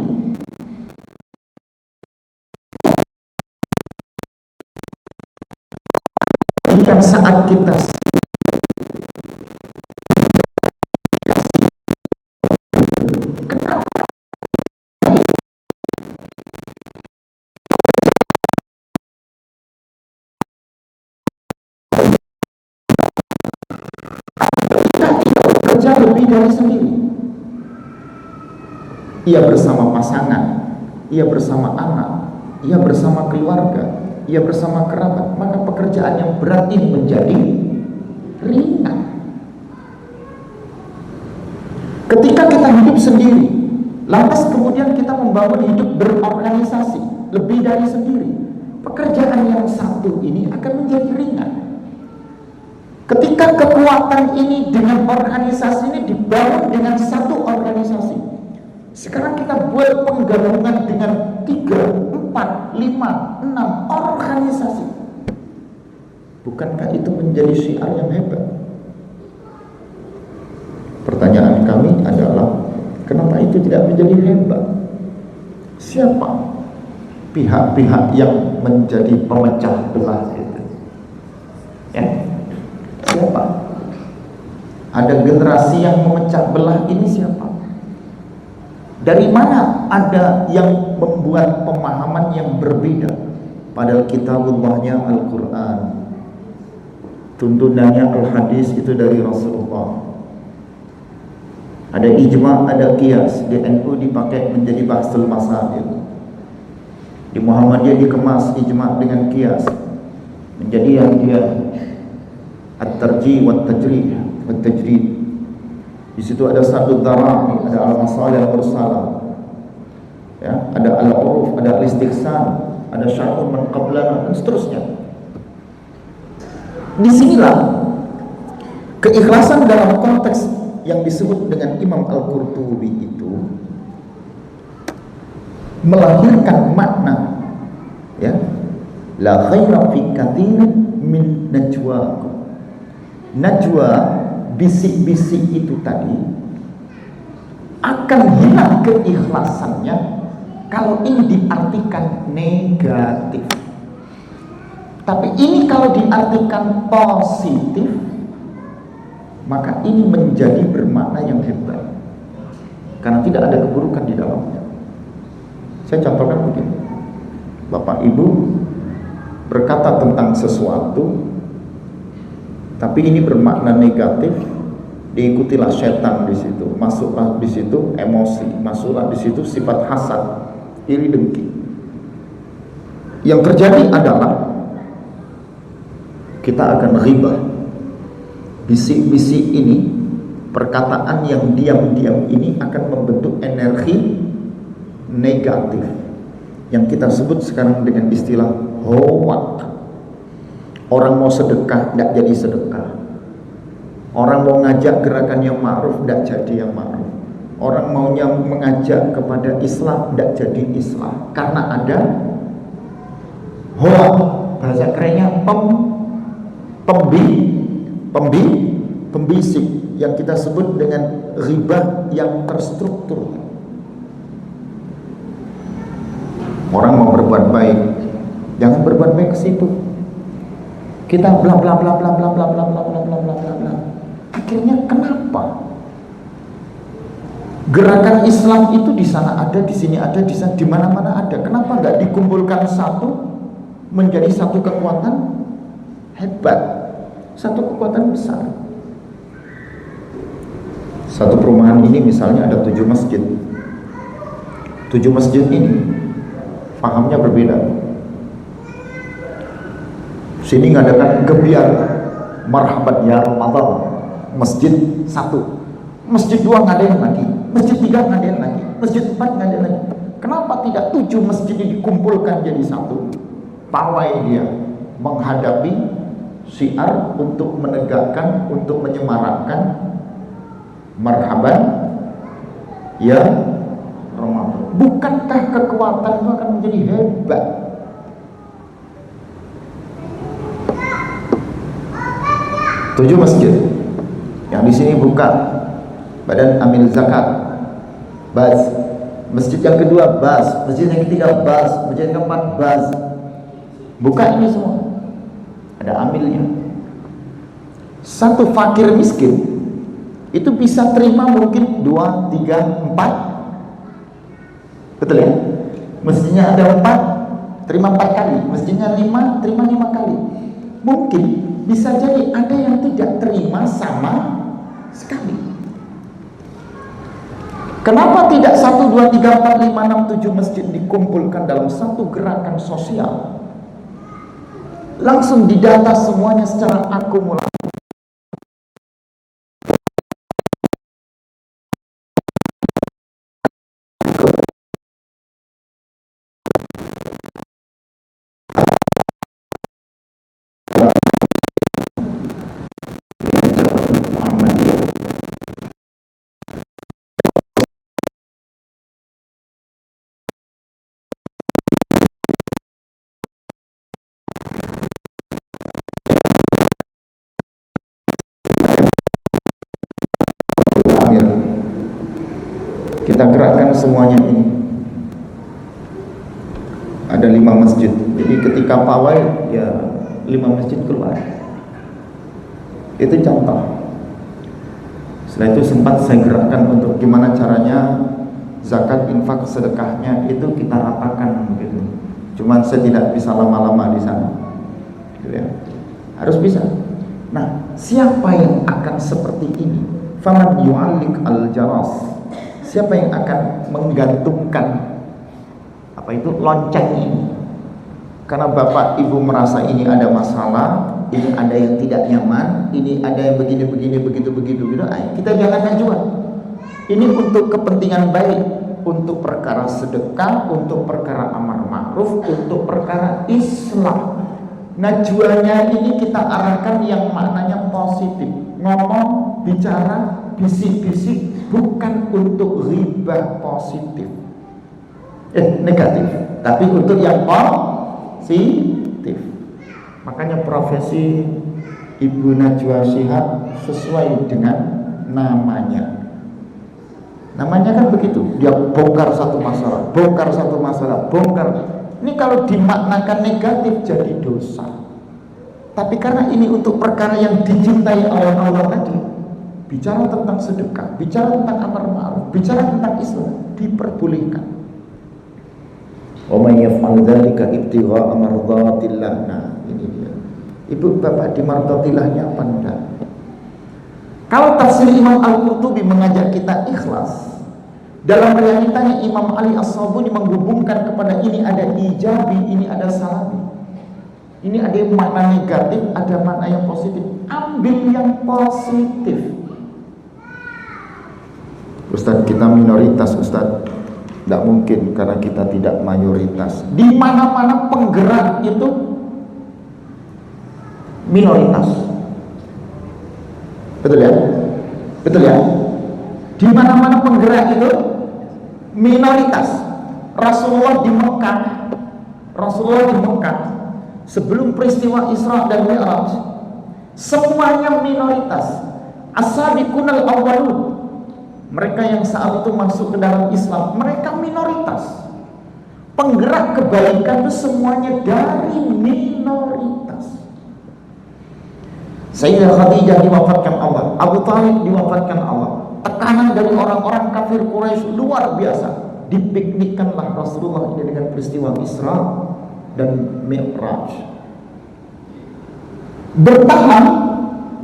Ini kan saat kita lebih dari sendiri. Ia bersama pasangan, ia bersama anak, ia bersama keluarga, ia bersama kerabat, maka pekerjaan yang berat ini menjadi ringan. Ketika kita hidup sendiri, lantas kemudian kita membangun hidup berorganisasi lebih dari sendiri, pekerjaan yang satu ini akan menjadi ringan. Ketika kekuatan ini dengan organisasi ini dibangun dengan satu organisasi, sekarang kita buat penggabungan dengan 3, 4, 5, 6 organisasi. Bukankah itu menjadi syiar yang hebat? Pertanyaan kami adalah, kenapa itu tidak menjadi hebat? Siapa pihak-pihak yang menjadi pemecah belah itu? Ya? Siapa? Ada generasi yang memecah belah ini siapa? Dari mana ada yang membuat pemahaman yang berbeda? Padahal kitabullahnya Al-Quran, tuntunannya Al-Hadis itu dari Rasulullah. Ada ijma', ada qiyas. Di NU dipakai menjadi bahsul masail. Di Muhammadiyah dikemas ijma' dengan qiyas menjadi yang dia at-tarjih wa at-tajrih wa at-tajrid. Di situ ada satu dhara'i, ada al-masalih al-mursalah, ya, ada al-uruf, ada al-istighsan, ada syar'un man qablana, dan seterusnya. Disinilah keikhlasan dalam konteks yang disebut dengan Imam Al-Qurtubi itu melahirkan makna, ya, la khaira fi katsirin min najwaakum. Najwa, bisik-bisik itu tadi akan hilang keikhlasannya kalau ini diartikan negatif. Tapi ini kalau diartikan positif, maka ini menjadi bermakna yang hebat, karena tidak ada keburukan di dalamnya. Saya contohkan begini, Bapak Ibu berkata tentang sesuatu tapi ini bermakna negatif, diikutilah setan di situ, masuklah di situ emosi, masuklah di situ sifat hasad, iri dengki. Yang terjadi adalah kita akan ghibah. Bisik-bisik ini, perkataan yang diam-diam ini akan membentuk energi negatif yang kita sebut sekarang dengan istilah hoak. Orang mau sedekah tidak jadi sedekah, orang mau ngajak gerakan yang ma'ruf tidak jadi yang ma'ruf, orang maunya mengajak kepada Islam tidak jadi Islam, karena ada hoak. Bahasa kerennya pembisik. yang kita sebut dengan riba yang terstruktur. Orang mau berbuat baik, jangan berbuat baik ke situ. Kita bla bla bla bla bla bla bla bla bla bla bla bla bla. Akhirnya kenapa? Gerakan Islam itu di sana ada, di sini ada, di sana, di mana-mana ada. Kenapa nggak dikumpulkan satu menjadi satu kekuatan hebat, satu kekuatan besar? Satu perumahan ini misalnya ada 7 masjid. 7 masjid ini pahamnya berbeda. Sini ngadakan gebiar marhaban ya Ramadan, masjid 1, masjid 2 ngadain lagi, masjid 3 ngadain lagi, masjid 4 ngadain lagi. Kenapa tidak 7 masjid ini dikumpulkan jadi satu? Pawai dia menghadapi syiar untuk menegakkan, untuk menyemarakkan marhaban ya Ramadan. Bukankah kekuatan itu akan menjadi hebat? Tujuh masjid yang di sini buka Badan Amil Zakat, bas. Masjid yang kedua bas, masjid yang ketiga bas, masjid yang keempat bas. Buka ini semua, ada amilnya. Satu fakir miskin itu bisa terima mungkin 2, 3, 4. Betul ya? Masjidnya ada 4, terima 4 kali. Masjidnya 5, terima 5 kali. Mungkin bisa jadi ada yang tidak terima sama sekali. Kenapa tidak 1, 2, 3, 4, 5, 6, 7 masjid dikumpulkan dalam satu gerakan sosial? Langsung didata semuanya secara akumulatif. Kita gerakkan semuanya ini. Ada 5 masjid. Jadi ketika pawai ya 5 masjid keluar. Itu contoh. Setelah itu sempat saya gerakkan untuk gimana caranya zakat, infak, sedekahnya itu kita ratakan begitu. Cuman saya tidak bisa lama-lama di sana. Gitu ya. Harus bisa. Nah, siapa yang akan seperti ini? Faman yu'allik al-jaras. Siapa yang akan menggantungkan apa itu lonceng ini? Karena bapak ibu merasa ini ada masalah, ini ada yang tidak nyaman, ini ada yang begini begitu. Kita jangan ajuan. Ini untuk kepentingan baik, untuk perkara sedekah, untuk perkara amar ma'ruf, untuk perkara Islam. Najwanya ini kita arahkan yang maknanya positif, ngomong, bicara, bisik-bisik, bukan untuk riba positif, negatif, tapi untuk yang positif. Makanya profesi Ibu Najwa Shihab sesuai dengan namanya. Namanya kan begitu, dia bongkar satu masalah, bongkar. Ini kalau dimaknakan negatif jadi dosa. Tapi karena ini untuk perkara yang dicintai oleh Allah tadi, bicara tentang sedekah, bicara tentang amar ma'ruf, bicara tentang Islam, diperbolehkan. Wa may yaf'al dzalika ibtigha'a mardhatillah. Nah, ini dia. Ibu bapak di mardhatilahnya apa enggak? Kalau tafsir Imam Al-Qurtubi mengajak kita ikhlas, dalam realitanya Imam Ali As-Sabuni menghubungkan kepada ini ada ijabi, ini ada salabi. Ini ada yang makna negatif, ada makna yang positif. Ambil yang positif. Ustadz, kita minoritas, Ustadz. Tidak mungkin karena kita tidak mayoritas. Di mana-mana penggerak itu minoritas. Betul ya? Betul ya? Di mana-mana penggerak itu minoritas. Rasulullah di Mekah sebelum peristiwa Isra dan Mi'raj semuanya minoritas. As-sabiqunal awwalun, mereka yang saat itu masuk ke dalam Islam, mereka minoritas. Penggerak kebaikan itu semuanya dari minoritas. Sayyidah Khadijah diwafatkan Allah, Abu Thalib diwafatkan Allah. Tekanan dari orang-orang kafir Quraisy luar biasa. Dipiknikkanlah Rasulullah ini dengan peristiwa Isra dan Mi'raj. Bertahan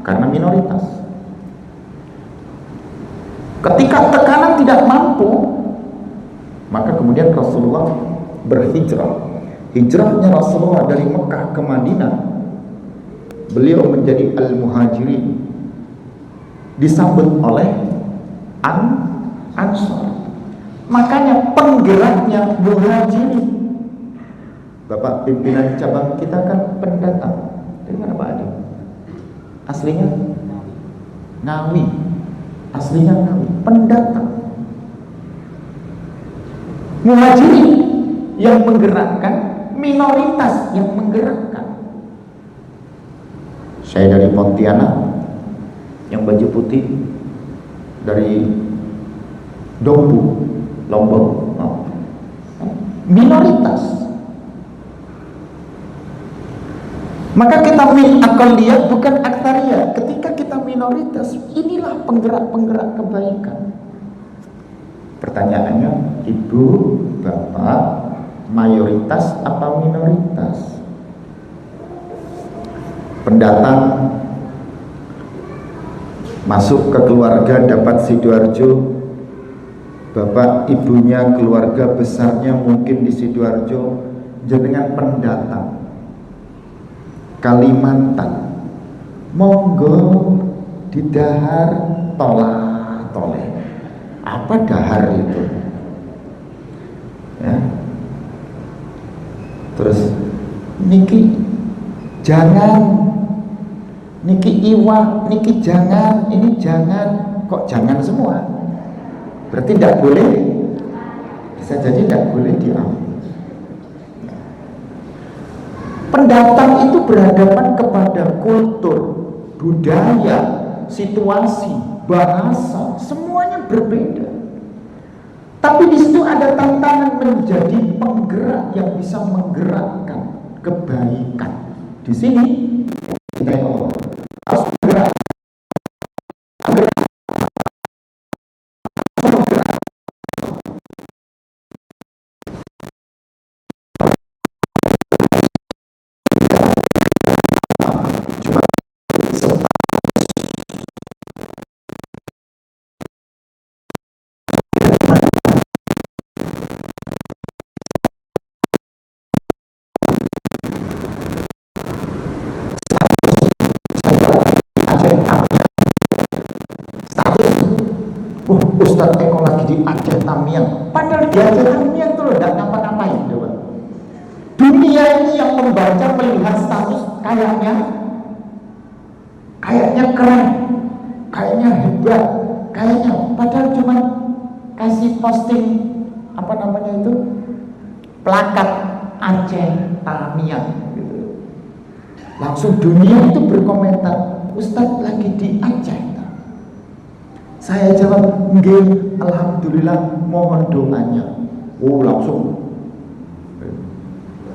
karena minoritas. Ketika tekanan tidak mampu, maka kemudian Rasulullah berhijrah. Hijrahnya Rasulullah dari Mekah ke Madinah, beliau menjadi al-muhajirin, disambut oleh Ansar. Makanya penggeraknya muhajirin. Bapak pimpinan cabang kita kan pendatang. Dari mana Pak Adi? Aslinya Ngawi. Aslinya Ngawi, pendatang. Muhajirin yang menggerakkan, minoritas yang menggerakkan. Saya dari Pontianak, yang baju putih dari Dombu, Lombok, minoritas. Maka kita min akaliyah bukan aktariyah. Ketika kita minoritas, inilah penggerak-penggerak kebaikan. Pertanyaannya, ibu, bapak, mayoritas apa minoritas? Pendatang masuk ke keluarga dapat Sidoarjo, bapak ibunya keluarga besarnya mungkin di Sidoarjo, jenengan pendatang Kalimantan, monggo di dahar toleh. Apa dahar itu? Ya. Terus niki jangan, niki iwa, niki jangan, ini jangan. Kok jangan semua? Berarti tidak boleh. Bisa jadi tidak boleh diambil. Pendatang itu berhadapan kepada kultur, budaya, situasi, bahasa, semuanya berbeda. Tapi di situ ada tantangan menjadi penggerak yang bisa menggerakkan kebaikan. Di sini kita harus bergerak. Ustadz Eko lagi di Aceh Tamiang, padahal di Aceh Tamiang itu loh tidak ngapa-ngapain. Dunia ini yang membaca melihat status kayaknya keren, kayaknya hebat, kayaknya, padahal cuma kasih posting apa namanya itu, plakat Aceh Tamiang gitu. Langsung dunia itu berkomentar, Ustadz lagi di Aceh. Saya jawab, nggih, alhamdulillah, mohon doanya. Oh, langsung.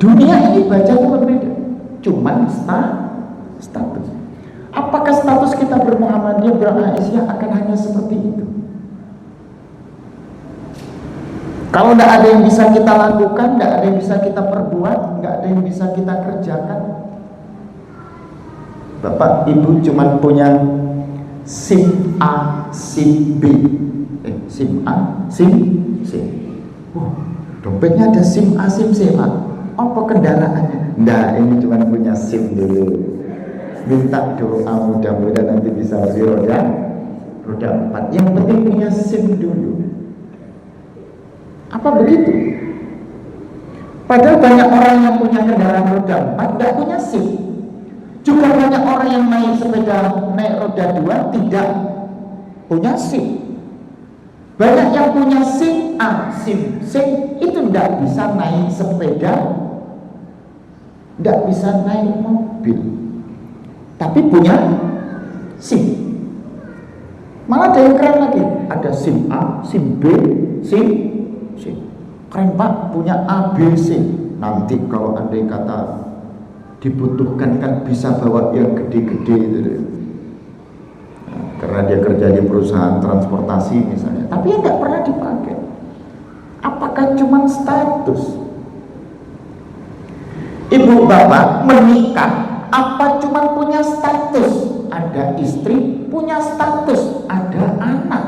Dunia ini baca itu berbeda. Cuman status. Apakah status kita bermuhammadiyah, beraisyah akan hanya seperti itu? Kalau tidak ada yang bisa kita lakukan, tidak ada yang bisa kita perbuat, tidak ada yang bisa kita kerjakan, Bapak Ibu cuma punya SIM A, SIM B, SIM A, SIM C. Dompetnya ada SIM A, SIM C, Pak. Apa kendaraannya? Nah, ini cuma punya SIM dulu. Minta doa, mudah-mudahan nanti bisa beli roda 4. Yang penting punya SIM dulu. Apa begitu? Padahal banyak orang yang punya kendaraan roda 4 tidak punya SIM. Juga banyak orang yang naik sepeda naik roda 2 tidak punya SIM. Banyak yang punya SIM A, SIM C, itu tidak bisa naik sepeda, tidak bisa naik mobil, tapi punya SIM. Malah ada yang keren lagi, ada SIM A, SIM B, SIM C. Keren Pak, punya A, B, C. Nanti kalau andai kata dibutuhkan kan bisa bawa yang gede-gede itu. Nah, karena dia kerja di perusahaan transportasi misalnya, tapi yang nggak pernah dipakai. Apakah cuma status? Ibu bapak menikah, apa cuma punya status? Ada istri, punya status, ada anak.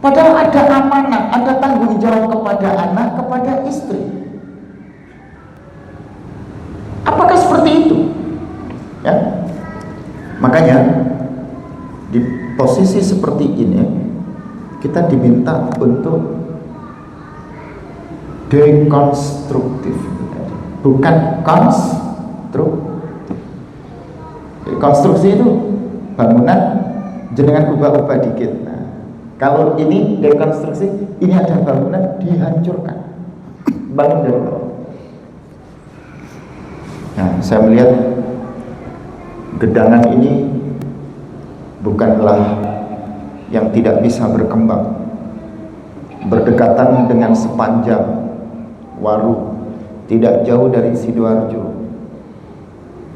Padahal ada amanah, ada tanggung jawab kepada anak, kepada istri. Apakah seperti itu? Ya. Makanya di posisi seperti ini kita diminta untuk dekonstruktif, bukan konstruktif. Konstruksi itu bangunan jenengan ubah-ubah dikit. Nah, kalau ini dekonstruksi, ini ada bangunan dihancurkan, bangun dari bawah. Nah, saya melihat gedangan ini bukanlah yang tidak bisa berkembang, berdekatan dengan sepanjang Waru, tidak jauh dari Sidoarjo.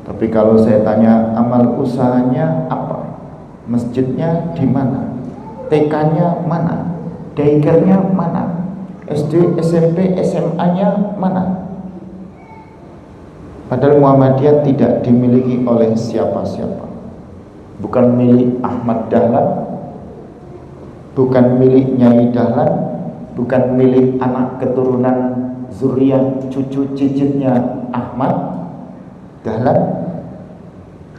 Tapi kalau saya tanya amal usahanya apa, masjidnya di mana, TK-nya mana, daycare-nya mana, SD, SMP, SMA-nya mana? Padahal Muhammadiyah tidak dimiliki oleh siapa-siapa. Bukan milik Ahmad Dahlan, bukan milik Nyai Dahlan, bukan milik anak keturunan zuriat cucu cicitnya Ahmad Dahlan.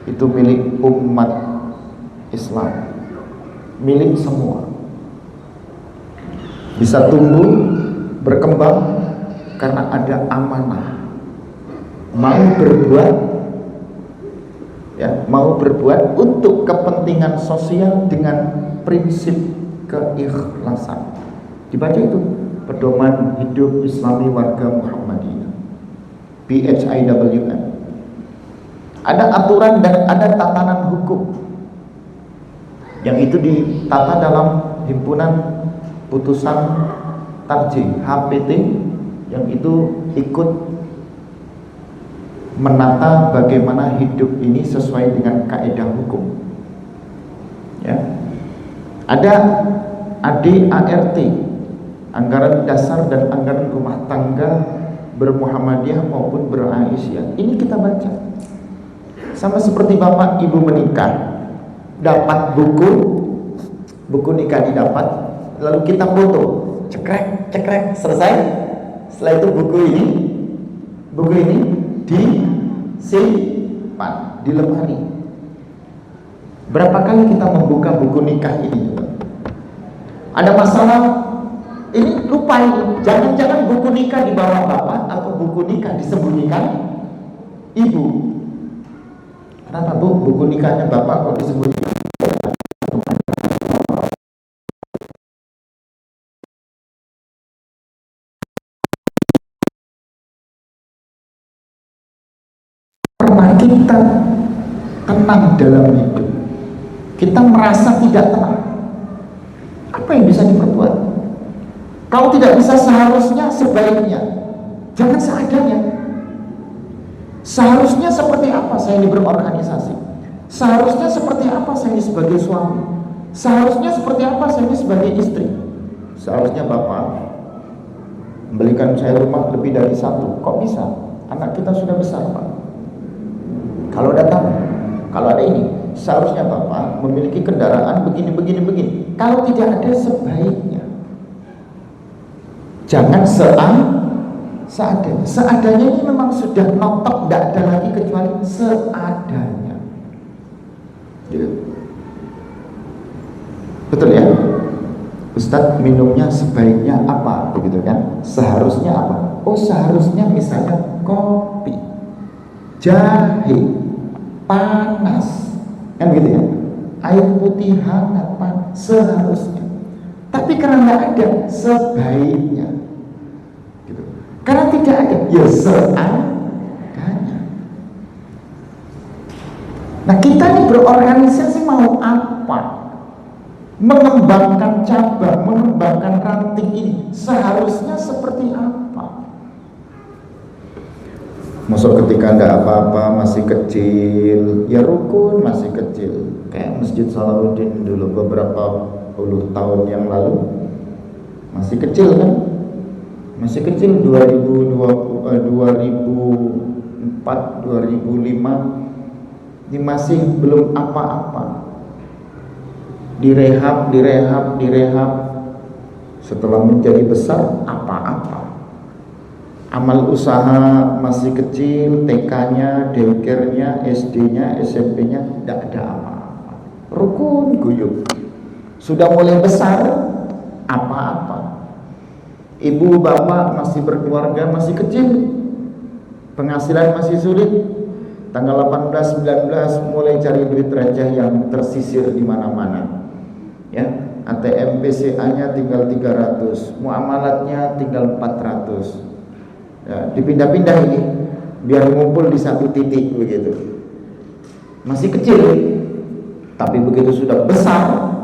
Itu milik umat Islam, milik semua. Bisa tumbuh, berkembang karena ada amanah. Mau berbuat, ya, mau berbuat untuk kepentingan sosial dengan prinsip keikhlasan. Dibaca itu pedoman hidup Islami warga Muhammadiyah, PHIWM. Ada aturan dan ada tatanan hukum yang itu ditata dalam himpunan putusan tarjih HPT, yang itu ikut menata bagaimana hidup ini sesuai dengan kaidah hukum. Ya. Ada ADART, anggaran dasar dan anggaran rumah tangga bermuhammadiyah maupun beraisyah. Ini kita baca. Sama seperti bapak ibu menikah, dapat buku nikah didapat, lalu kita foto, cekrek, selesai. Setelah itu buku ini disimpan di lemari. Berapa kali kita membuka buku nikah ini? Ada masalah, ini lupa ini. Jangan-jangan buku nikah dibawa bapak atau buku nikah disembunyikan ibu. Kenapa Bu? Buku nikahnya bapak kok disembunyikan? Pernah kita tenang dalam hidup, kita merasa tidak tenang, apa yang bisa diperbuat? Kalau tidak bisa seharusnya, sebaiknya jangan seadanya. Seharusnya seperti apa saya ini berorganisasi? Seharusnya seperti apa saya ini sebagai suami? Seharusnya seperti apa saya ini sebagai istri? Seharusnya bapak membelikan saya rumah lebih dari satu. Kok bisa? Anak kita sudah besar Pak. Kalau ada ini, seharusnya bapak memiliki kendaraan begini. Kalau tidak ada, sebaiknya jangan seadanya ini memang sudah notok, tidak ada lagi kecuali seadanya. Gitu. Betul ya? Ustadz, minumnya sebaiknya apa? Begitu kan? Seharusnya apa? Oh, seharusnya misalnya kopi, jahe, panas, kan gitu ya? Air putih hangat, panas, seharusnya. Tapi karena nggak ada, sebaiknya. Karena tidak ada, ya seadanya. Nah, kita ini berorganisasi mau apa? mengembangkan cabang, mengembangkan ranting ini seharusnya seperti apa? Masuk ketika ndak apa-apa, masih kecil, ya rukun masih kecil. Kayak Masjid Salahuddin dulu beberapa puluh tahun yang lalu, masih kecil kan? Masih kecil 2004, 2005, ini masih belum apa-apa. Direhab. Setelah menjadi besar, apa-apa. Amal usaha masih kecil, TK-nya, daycare-nya, SD-nya, SMP-nya tidak ada apa-apa. Rukun guyub. Sudah mulai besar, apa-apa. Ibu bapak masih berkeluarga, masih kecil, penghasilan masih sulit. Tanggal 18, 19 mulai cari duit receh yang tersisir di mana-mana. Ya, ATM BCA-nya tinggal 300, muamalatnya tinggal 400. Ya, dipindah-pindah ini biar ngumpul di satu titik begitu. Masih kecil, tapi begitu sudah besar,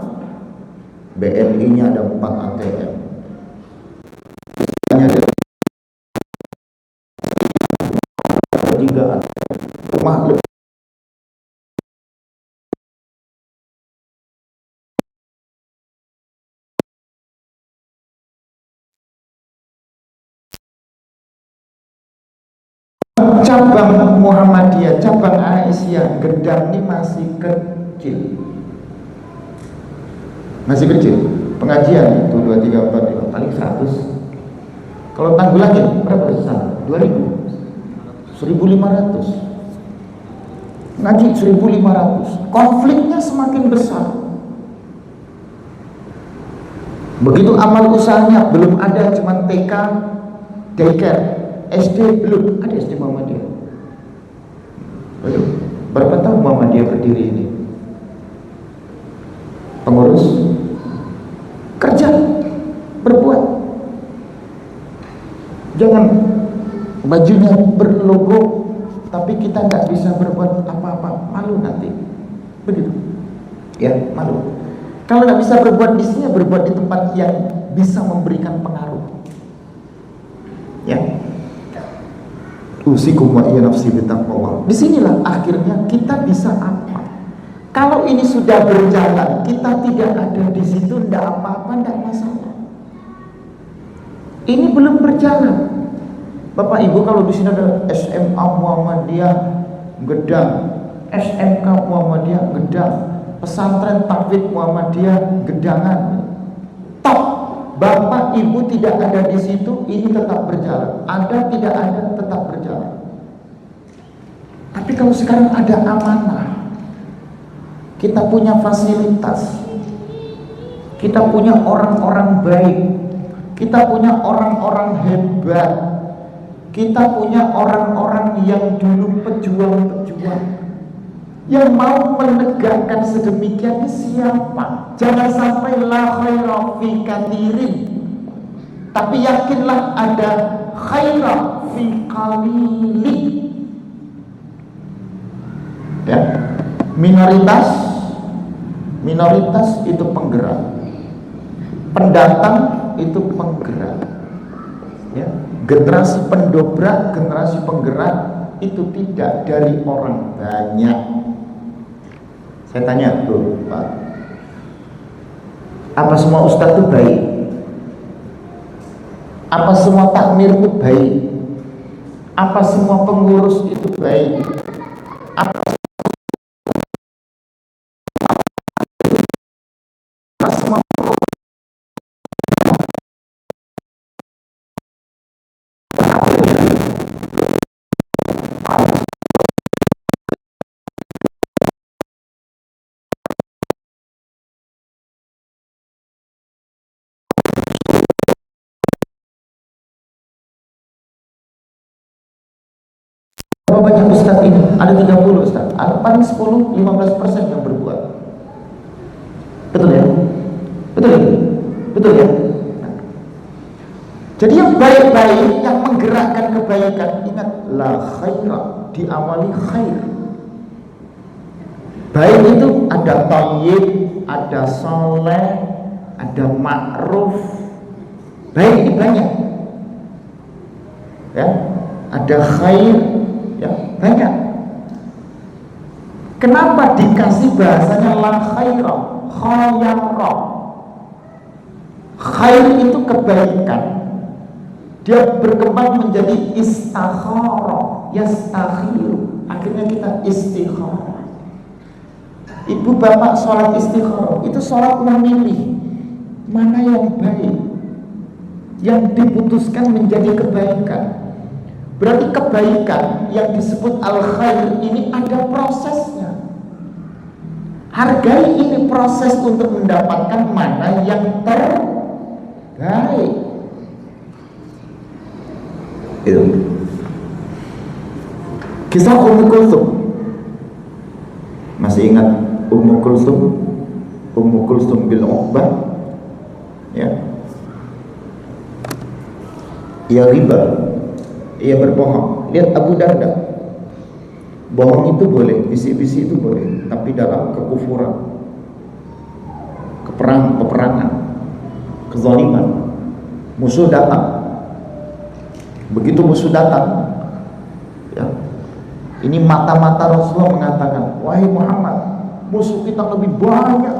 BNI-nya ada 4 ATM. Hanya ada 3 rumah lebih. Cabang Muhammadiyah, cabang Aisyah, Gedang ini masih kecil. Masih kecil. Pengajian itu 2, 3, 4, 5, paling 100. Kalau tanggulannya berapa besar? 2000, 1500. Ngaji 1500. Konfliknya semakin besar. Begitu amal usahanya belum ada, cuma TK, daycare. SD belum ada, SD Muhammadiyah. Aduh, berapa tahun Muhammadiyah berdiri ini? Pengurus kerja, berbuat. Jangan bajunya berlogo tapi kita nggak bisa berbuat apa-apa, malu nanti. Begitu, ya malu. Kalau nggak bisa berbuat di sini, berbuat di tempat yang bisa memberikan pengaruh. Ya. Usikum wa iya nafsi bitaqwa. Disinilah akhirnya kita bisa apa? Kalau ini sudah berjalan, kita tidak ada di situ, tidak apa-apa, tidak masalah. Ini belum berjalan. Bapak Ibu, kalau di sini ada SMA Muhammadiyah Gedang, SMK Muhammadiyah Gedang, pesantren Tahfidz Muhammadiyah Gedangan, top. Bapak Ibu tidak ada di situ, ini tetap berjalan. Ada tidak ada, tetap berjalan. Tapi kalau sekarang ada amanah, kita punya fasilitas, kita punya orang-orang baik, kita punya orang-orang hebat, kita punya orang-orang yang dulu pejuang-pejuang, yang mau menegakkan sedemikian. Siapa? Jangan sampai la khaira fi katsirin, tapi yakinlah ada khaira fi qalili. Ya, minoritas itu penggerak, pendatang itu penggerak. Ya, generasi pendobrak, generasi penggerak itu tidak dari orang banyak. Saya tanya tuh Pak, apa semua ustadz itu baik? Apa semua takmir itu baik? Apa semua pengurus itu baik? Apa semua berapa banyak ustadz ini? Ada 30 ustadz, ada paling 10-15% yang berbuat. Betul ya? Betul ya? Betul ya? Jadi yang baik-baik, yang menggerakkan kebaikan, ingat la khaira, diawali khair. Baik itu ada thayyib, ada soleh, ada ma'ruf. Baik ini banyak. Ya, ada khair, ya, banyak. Kenapa dikasih bahasanya la khaira, khayara? Khair itu kebaikan. Dia berkembang menjadi istakhara, yastakhiru. Akhirnya kita istikharah. Ibu bapak sholat istikharah, itu sholat memilih mana yang baik, yang diputuskan menjadi kebaikan. Berarti kebaikan yang disebut al-khair ini ada prosesnya. Hargai ini proses untuk mendapatkan mana yang terbaik. Itu kisah Ummu Kulthum. Masih ingat Ummu Kulthum? Ummu Kulthum bil Uqbah, ya. Ia riba, ia berbohong. Lihat Abu Darda. Bohong itu boleh, bisi-bisi itu boleh, tapi dalam kekufuran, peperangan, kezaliman, musuh datang. Begitu musuh datang, ya, ini mata-mata Rasulullah mengatakan, wahai Muhammad, musuh kita lebih banyak,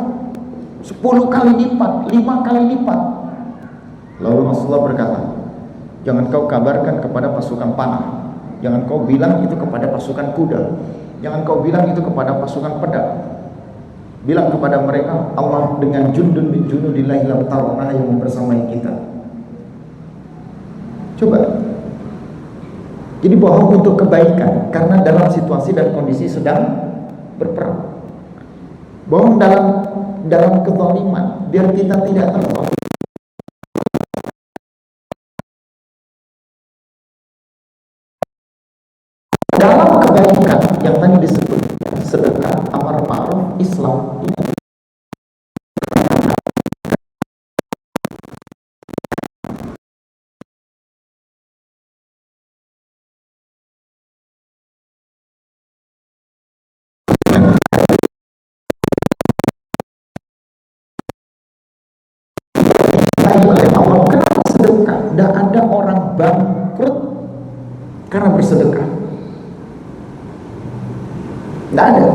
10 kali lipat, 5 kali lipat. Lalu Rasulullah berkata, jangan kau kabarkan kepada pasukan panah, jangan kau bilang itu kepada pasukan kuda, jangan kau bilang itu kepada pasukan pedang. Bilang kepada mereka, Allah dengan jundun min junudillahi lam tarawna yang membersamai kita. Coba. Jadi bohong untuk kebaikan, karena dalam situasi dan kondisi sedang berperang. Bohong dalam kezaliman, biar kita tidak terzalim. Dalam kebaikan yang tadi disebut sedekah, amar ma'ruf, Islam ini oleh Allah. Kenapa sedekah? Tidak ada orang bangkrut karena bersedekah. Tidak ada.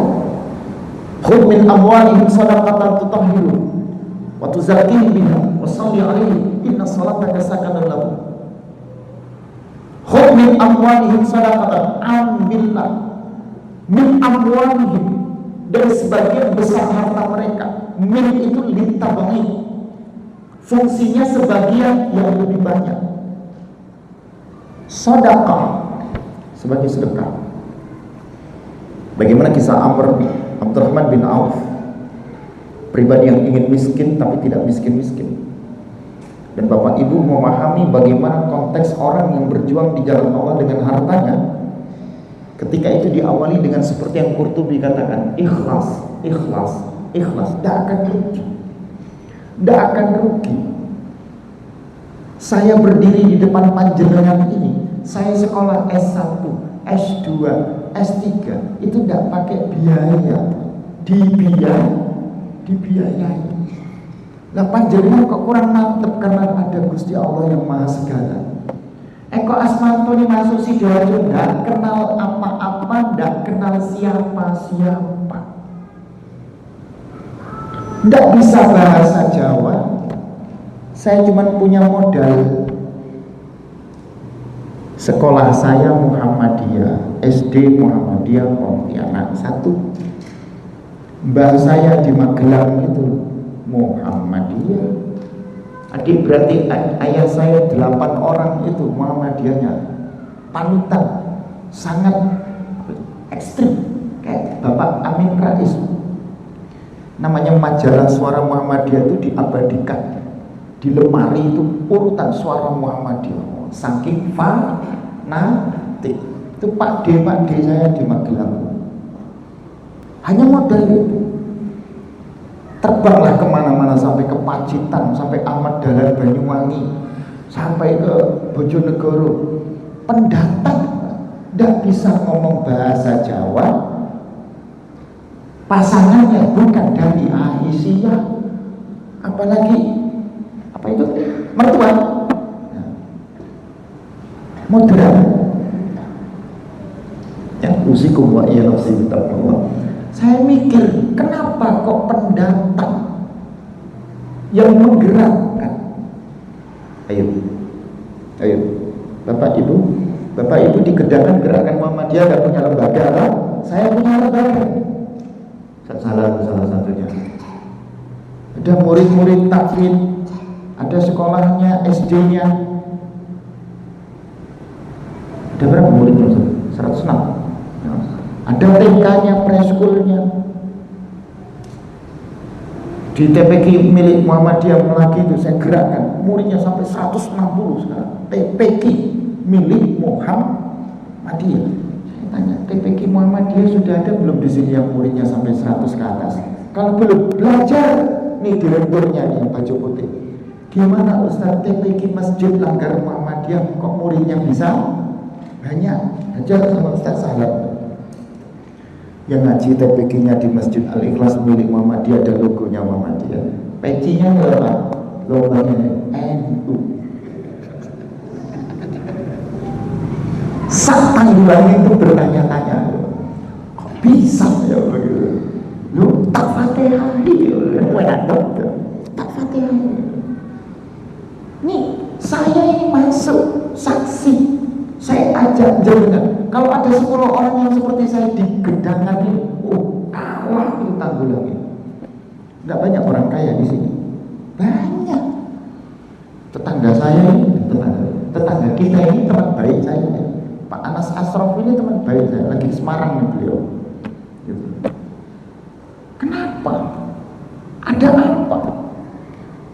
Khudh min amwalihim shadaqatan tutahhiruhum wa tuzakkihim biha wa shalli 'alaihim inna salataka sakanun lahum. Khudh min amwalihim shadaqatan, ambillah min amwalihim, dari sebagian besar harta mereka. Min itu litabaghi, fungsinya sebagian yang lebih banyak. Sedekah sebagai sedekah. Bagaimana kisah Abdurrahman bin Auf, pribadi yang ingin miskin tapi tidak miskin-miskin. Dan Bapak Ibu memahami bagaimana konteks orang yang berjuang di jalan Allah dengan hartanya. Ketika itu diawali dengan seperti yang Qurtubi katakan, ikhlas, ikhlas, ikhlas. Tidak akan rugi, tidak akan rugi. Saya berdiri di depan panjenengan ini, saya sekolah S1, S2, S3, itu tidak pakai biaya, dibiayai. Lah panjenengan kok kurang mantep karena ada Gusti Allah yang Maha Segala. Kok Asmanto ini masuk Sidoarjo tidak kenal apa-apa, tidak kenal siapa-siapa, tidak bisa bahasa Jawa. Saya cuma punya modal sekolah saya Muhammadiyah, SD Muhammadiyah Pontianak 1. Mbah saya di Magelang itu Muhammadiyah. Adik berarti ayah saya 8 orang itu Muhammadiyahnya. Panutan sangat ekstrim kayak Bapak Amin Rais. Namanya majalah Suara Muhammadiyah itu diabadikan di lemari itu, urutan Suara Muhammadiyah. Saking fanatik itu Pak D saya di Magelang. Hanya modal itu. Terbanglah kemana-mana, sampai ke Pacitan, sampai Ahmad Dahlan Banyuwangi, sampai ke Bojonegoro. Pendatang tidak bisa ngomong bahasa Jawa, pasangannya bukan dari Aisyah, apalagi apa itu mertua, moderat. Ya, usikum wa iya nafsi bitaqwa. Saya mikir, kenapa kok pendatang yang menggerakkan? Ayo, Bapak Ibu di Gedangan Gerakan Muhammadiyah nggak punya lembaga, kan? Saya punya lembaga. Salah satunya. Ada murid-murid taklim, ada sekolahnya, SD-nya. Ada berapa murid? 106. Ada TK-nya, preschool-nya. Di TPQ milik Muhammadiyah Melaki itu saya gerakkan, muridnya sampai 160 sekarang. TPQ milik Muhammadiyah. Saya tanya, TPQ Muhammadiyah sudah ada belum di sini yang muridnya sampai 100 ke atas? Kalau belum, belajar. Nih direkturnya nih yang baju putih. Gimana Ustaz, TPQ Masjid Langgar Muhammadiyah kok muridnya bisa banyak? Ajar sama Ustaz Salam. Yang ngaji TPQ-nya di Masjid Al-Ikhlas milik Muhammadiyah, ada logonya Muhammadiyah. Pecinya apa? Logonya NU. Sak tanggulannya itu bertanya-tanya, kok bisa ya begitu? Lu tak Fatihah, tak Fatihah. Nih, saya ini masuk saksi. Saya ajak jangan. Kalau ada 10 orang yang seperti saya di Gedangan ini, kalah itu tanggulannya. Nggak banyak orang kaya di sini. Banyak. Tetangga saya ini, tetangga kita ini teman baik saya. Pak Anas Asrof ini teman baik saya. Lagi di Semarang nih beliau. Gitu. Kenapa? Ada apa?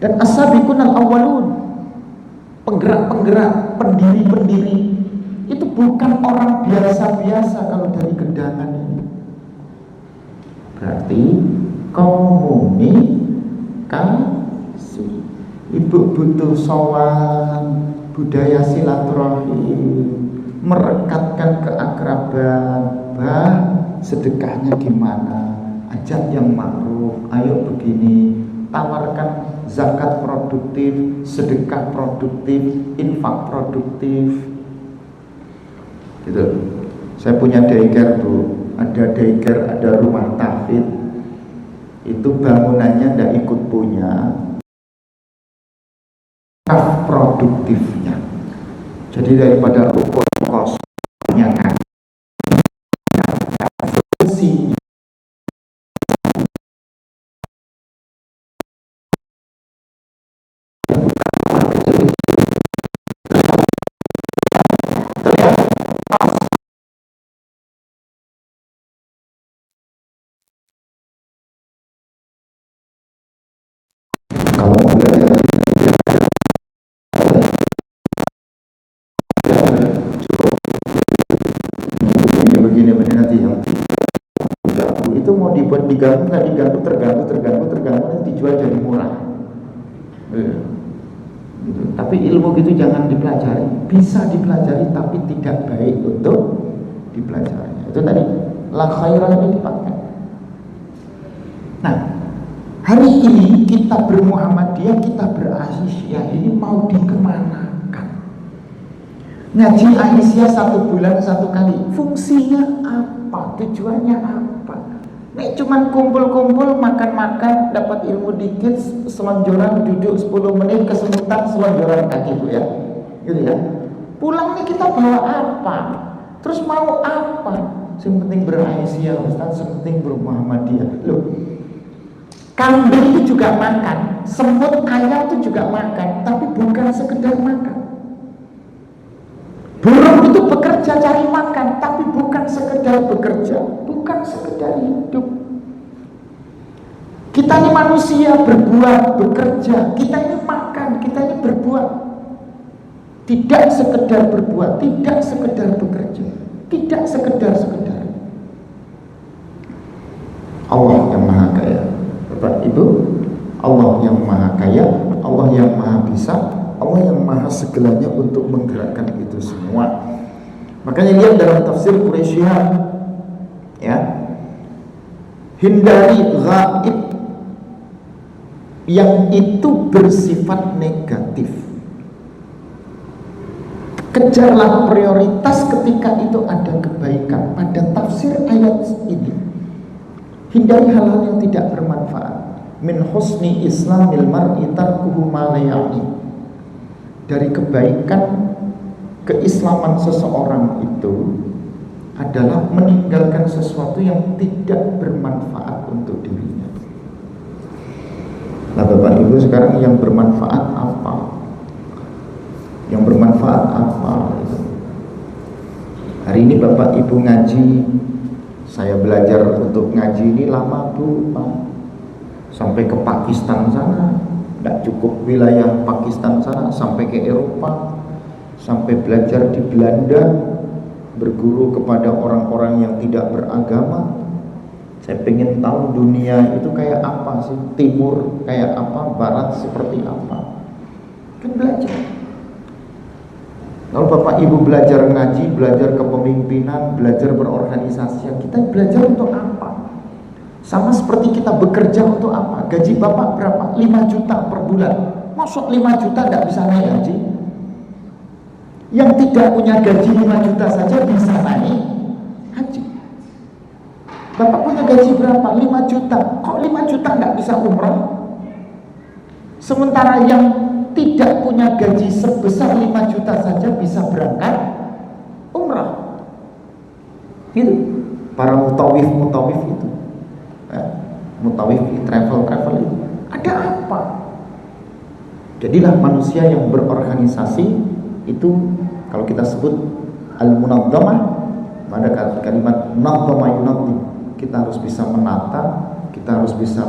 Dan as-sabiqun al-awwalun, penggerak-penggerak, pendiri-pendiri itu bukan orang biasa-biasa kalau dari Gedangan ini. Berarti komunikasi. Ibu butuh sowan, budaya silaturahim, merekatkan keakraban. Sedekahnya gimana? Ajak yang ma'ruf. Ayo begini, tawarkan zakat produktif, sedekah produktif, infak produktif. Gitu. Saya punya daycare tuh, ada daycare, ada rumah tahfidz. Itu bangunannya ndak ikut punya, produktifnya. Jadi daripada ruko kosnya kan, fungsinya. Kalau mau belajar begini nanti yang itu mau dibuat diganggu nggak diganggu, terganggu dijual jadi murah. Gitu. Tapi ilmu gitu jangan dipelajari, bisa dipelajari tapi tidak baik untuk dipelajari. Itu tadi la khairah ini dipakai. Nah, hari ini kita bermuhammadiyah, kita beraisyah ini mau dikemanakan? Ngaji Aisyah 1 bulan 1 kali, fungsinya apa? Tujuannya apa? Nek cuman kumpul-kumpul, makan-makan, dapat ilmu dikit, selonjoran, duduk 10 menit, kesemutan, selonjoran kaki Bu ya, gitu ya. Pulang nih kita bawa apa? Terus mau apa? Yang penting beraisyah Ustaz, yang penting bermuhammadiyah. Loh, kambing itu juga makan, semut, ayam itu juga makan, tapi bukan sekedar makan. Burung itu bekerja cari makan, tapi bukan sekedar bekerja, bukan sekedar hidup. Kita ini manusia, berbuat, bekerja, kita ini makan, kita ini berbuat. Tidak sekedar berbuat, tidak sekedar bekerja, tidak sekedar. Allah yang maha kaya. Bapak Ibu, Allah yang maha kaya, Allah yang maha bisa, Allah yang maha segalanya untuk menggerakkan itu semua. Makanya lihat dalam tafsir Quraisyah ya, Hindari ghaib yang itu bersifat negatif. Kejarlah prioritas ketika itu ada kebaikan. Pada tafsir ayat ini, hindari hal-hal yang tidak bermanfaat. Min husni islamil mar'i tarkuhu ma la ya'ni. Dari kebaikan keislaman seseorang itu adalah meninggalkan sesuatu yang tidak bermanfaat untuk dirinya. Nah Bapak Ibu, sekarang yang bermanfaat apa? Yang bermanfaat apa? Hari ini Bapak Ibu ngaji, saya belajar untuk ngaji ini lama Bu, Pak. Sampai ke Pakistan sana, tidak cukup wilayah Pakistan sana, sampai ke Eropa, sampai belajar di Belanda, berguru kepada orang-orang yang tidak beragama. Saya pengen tahu dunia itu kayak apa sih, timur kayak apa, barat seperti apa, kan belajar. Kalau Bapak Ibu belajar ngaji, belajar kepemimpinan, belajar berorganisasi, kita belajar untuk apa? Sama seperti kita bekerja untuk apa? Gaji Bapak berapa? 5 juta per bulan. Masuk 5 juta tidak bisa naik haji? Yang tidak punya gaji 5 juta saja bisa naik haji. Bapak punya gaji berapa? 5 juta. Kok 5 juta tidak bisa umrah? Sementara yang tidak punya gaji sebesar 5 juta saja bisa berangkat umrah. Gitu. Para mutawif itu, mutawif travel itu, ada apa? Jadilah manusia yang berorganisasi itu, kalau kita sebut al-munazzamah, pada kalimat nazzama yunazzim, kita harus bisa menata, kita harus bisa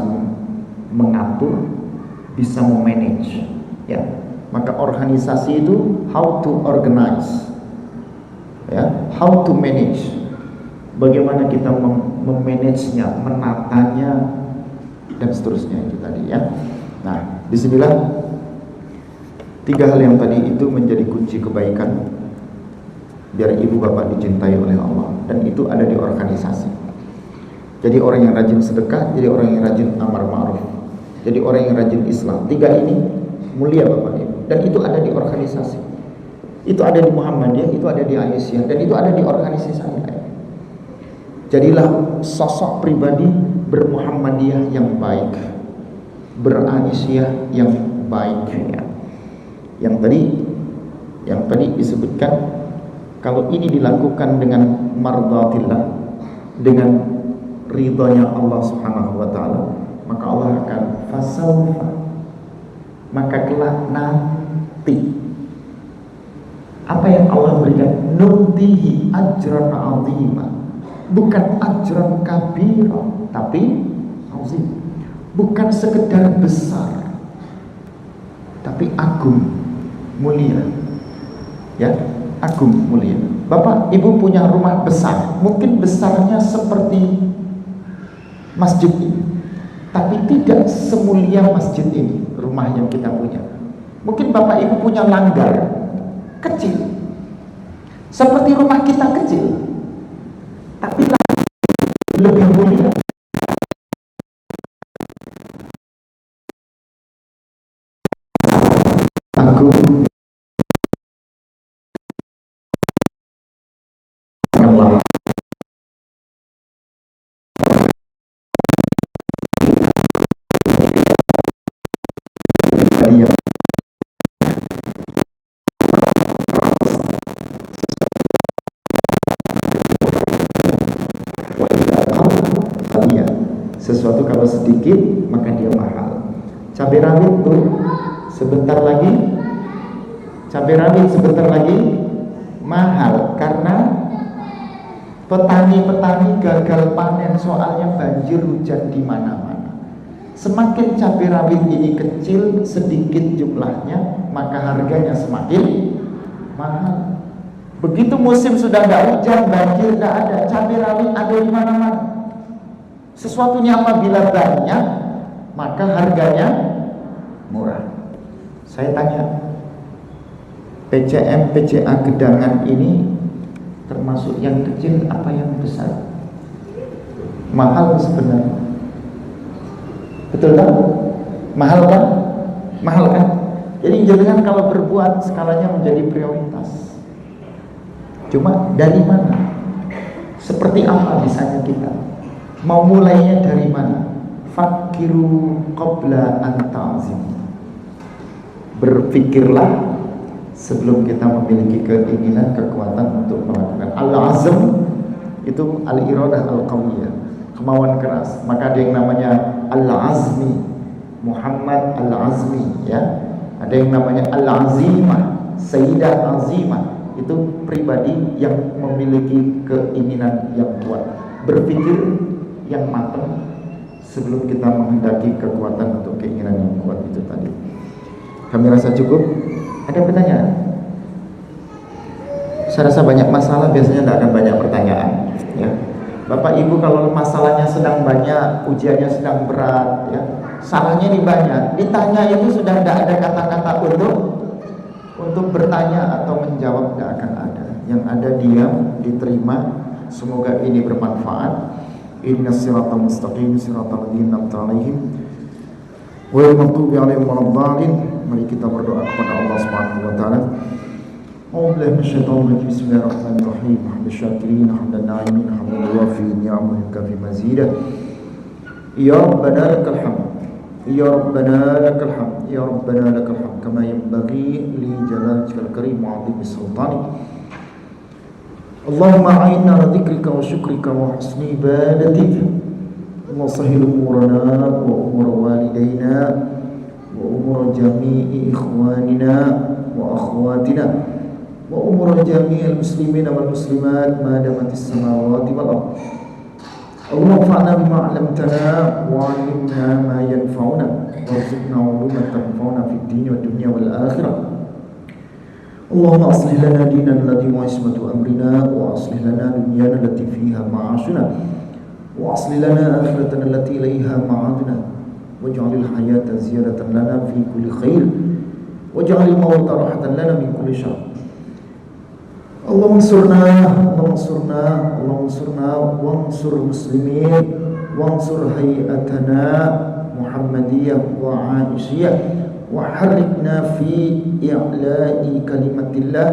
mengatur, bisa memanage. Ya, maka organisasi itu how to organize, ya, how to manage. Bagaimana kita memanagenya, menatanya, dan seterusnya itu tadi ya. Nah, disinilah 3 hal yang tadi itu menjadi kunci kebaikan biar ibu bapak dicintai oleh Allah, dan itu ada di organisasi. Jadi orang yang rajin sedekah, jadi orang yang rajin amar ma'ruf, jadi orang yang rajin Islam. 3 ini mulia Bapak Ibu, dan itu ada di organisasi. Itu ada di Muhammadiyah, itu ada di Aisyah, dan itu ada di organisasi saya. Jadilah sosok pribadi bermuhammadiyah yang baik, beraisyah yang baik ya. Yang tadi disebutkan, kalau ini dilakukan dengan mardatillah, dengan ridhonya Allah Subhanahu wa taala, maka Allah akan fasawfa, maka kelak nanti apa yang Allah berikan, nutihi ajran azima, bukan ajran kabira, tapi azim, bukan sekedar besar, tapi agung, mulia, ya, agung, mulia. Bapak Ibu punya rumah besar, mungkin besarnya seperti masjid ini, tapi tidak semulia masjid ini rumah yang kita punya. Mungkin Bapak Ibu punya langgar kecil, seperti rumah kita kecil, tapi lebih mulia. Agung Allah. Dia sesuatu kalau sedikit maka dia mahal. Cabai rawit tuh sebentar lagi, cabai rawit sebentar lagi mahal karena petani-petani gagal panen, soalnya banjir hujan di mana-mana. Semakin cabai rawit ini kecil, sedikit jumlahnya, maka harganya semakin mahal. Begitu musim sudah tidak hujan, banjir tidak ada, cabai rawit ada di mana-mana. Sesuatunya apabila banyak, maka harganya murah. Saya tanya, PCM, PCA Gedangan ini termasuk yang kecil apa yang besar? Mahal sebenarnya. Betul kan? Mahal kan? Mahal kan? Jadi jangan kalau berbuat skalanya menjadi prioritas. Cuma dari mana? Seperti apa misalnya kita? Mau mulainya dari mana? Fakiru qabla an ta'zim. Berpikirlah sebelum kita memiliki keinginan, kekuatan untuk melakukan. Al-azm itu al-iradah al-qawiyah, kemauan keras. Maka ada yang namanya al-azmi, Muhammad al-azmi, ya. Ada yang namanya al-azimah, Sayyidah azimah. Itu pribadi yang memiliki keinginan yang kuat, berpikir yang matang sebelum kita menghendaki kekuatan untuk keinginan yang kuat itu tadi. Kami rasa cukup. Ada pertanyaan? Saya rasa banyak masalah biasanya tidak akan banyak pertanyaan, ya. Bapak Ibu kalau masalahnya sedang banyak, ujiannya sedang berat, ya, salahnya ini banyak. Ditanya itu sudah tidak ada kata-kata untuk bertanya atau menjawab, tidak akan ada. Yang ada diam, diterima. Semoga ini bermanfaat. Ihdinas siratal mustaqim, siratal ladzina an'amta 'alaihim ghairil maghdubi 'alaihim waladdallin. Mari kita berdoa kepada Allah Subhanahu wa taala. A'udzubillahi minasyaitonir rajim. Bismillahirrahmanirrahim. Hamdasyakirin, hamdan na'imin, hamdan yuwafi ni'amahu yukafi mazidah. Ya Rabbana lakal hamd. Ya Rabbana lakal hamd. Ya Rabbana lakal hamd kama yanbaghi li jalalikal karim wa 'azimi sultanik. Allahumma a'inna ala dzikrika wa syukrika wa husni ibadatik. Allah sahil umurana wa umur walidayna wa umur jami'i ikhwanina wa akhwatina wa umur jami'il muslimina wal muslimat ma damatis samawati wal ardh. Allahumma fa'na bima 'allamtana wa 'allimna ma yanfa'una warzuqna 'uluman tanfa'una fid din wad dunya wal akhirah. Allahumma aslih lana dinana alladhi huwa ismatu amrina wa aslih lana dunyana allati fiha ma'ashuna wa aslih lana akhiratana allati ilayha ma'aduna waj'alil hayata ziyadatan lana fi kulli khair waj'alil mauta rahatan lana min kulli syarr. Allahumma ansurna, Allahumma ansurna, Allahumma ansurna wansur muslimin wansur hayatana Muhammadiyah wa Aisyah wa harrikna fi i'la'i kalimatillah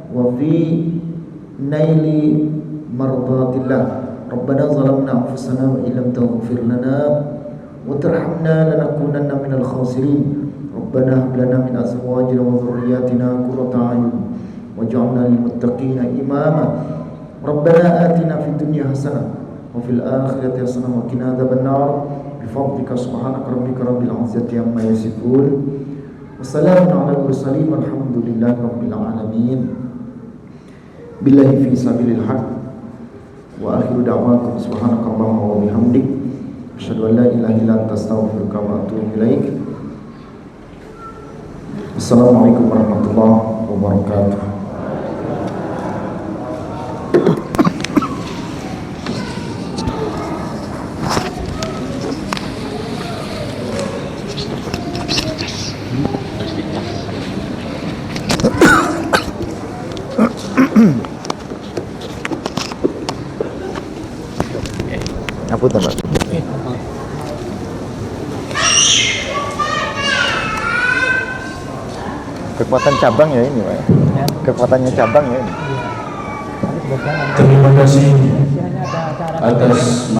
wa fi naili mardatillah. Rabbana zalamna anfusana wa illam taghfir lana wa tarhamna lanakunanna minal khasirin. Rabbana hab lana min azwajina wa dhurriyyatina qurrata a'yun waj'alna lil muttaqina imama. Rabbana atina fid dunya hasanah wa fil akhirati hasanah wa qina adzabannar. Bifadlika subhanaka rabbika rabbil izzati amma yasifun. Wassalamun ala mursalin walhamdulillahi rabbil alamin. Billahi fi sabilil haq. Wa akhiru da'wakum subhanakallahumma wa bihamdik asyhadu an la ilaha illa anta astaghfiruka wa atubu ilaik. Assalamualaikum warahmatullahi wabarakatuh. Ngapunten, Pak. Kekuatan cabang ya ini, Pak. Kekuatannya cabang ya ini. Terima kasih atas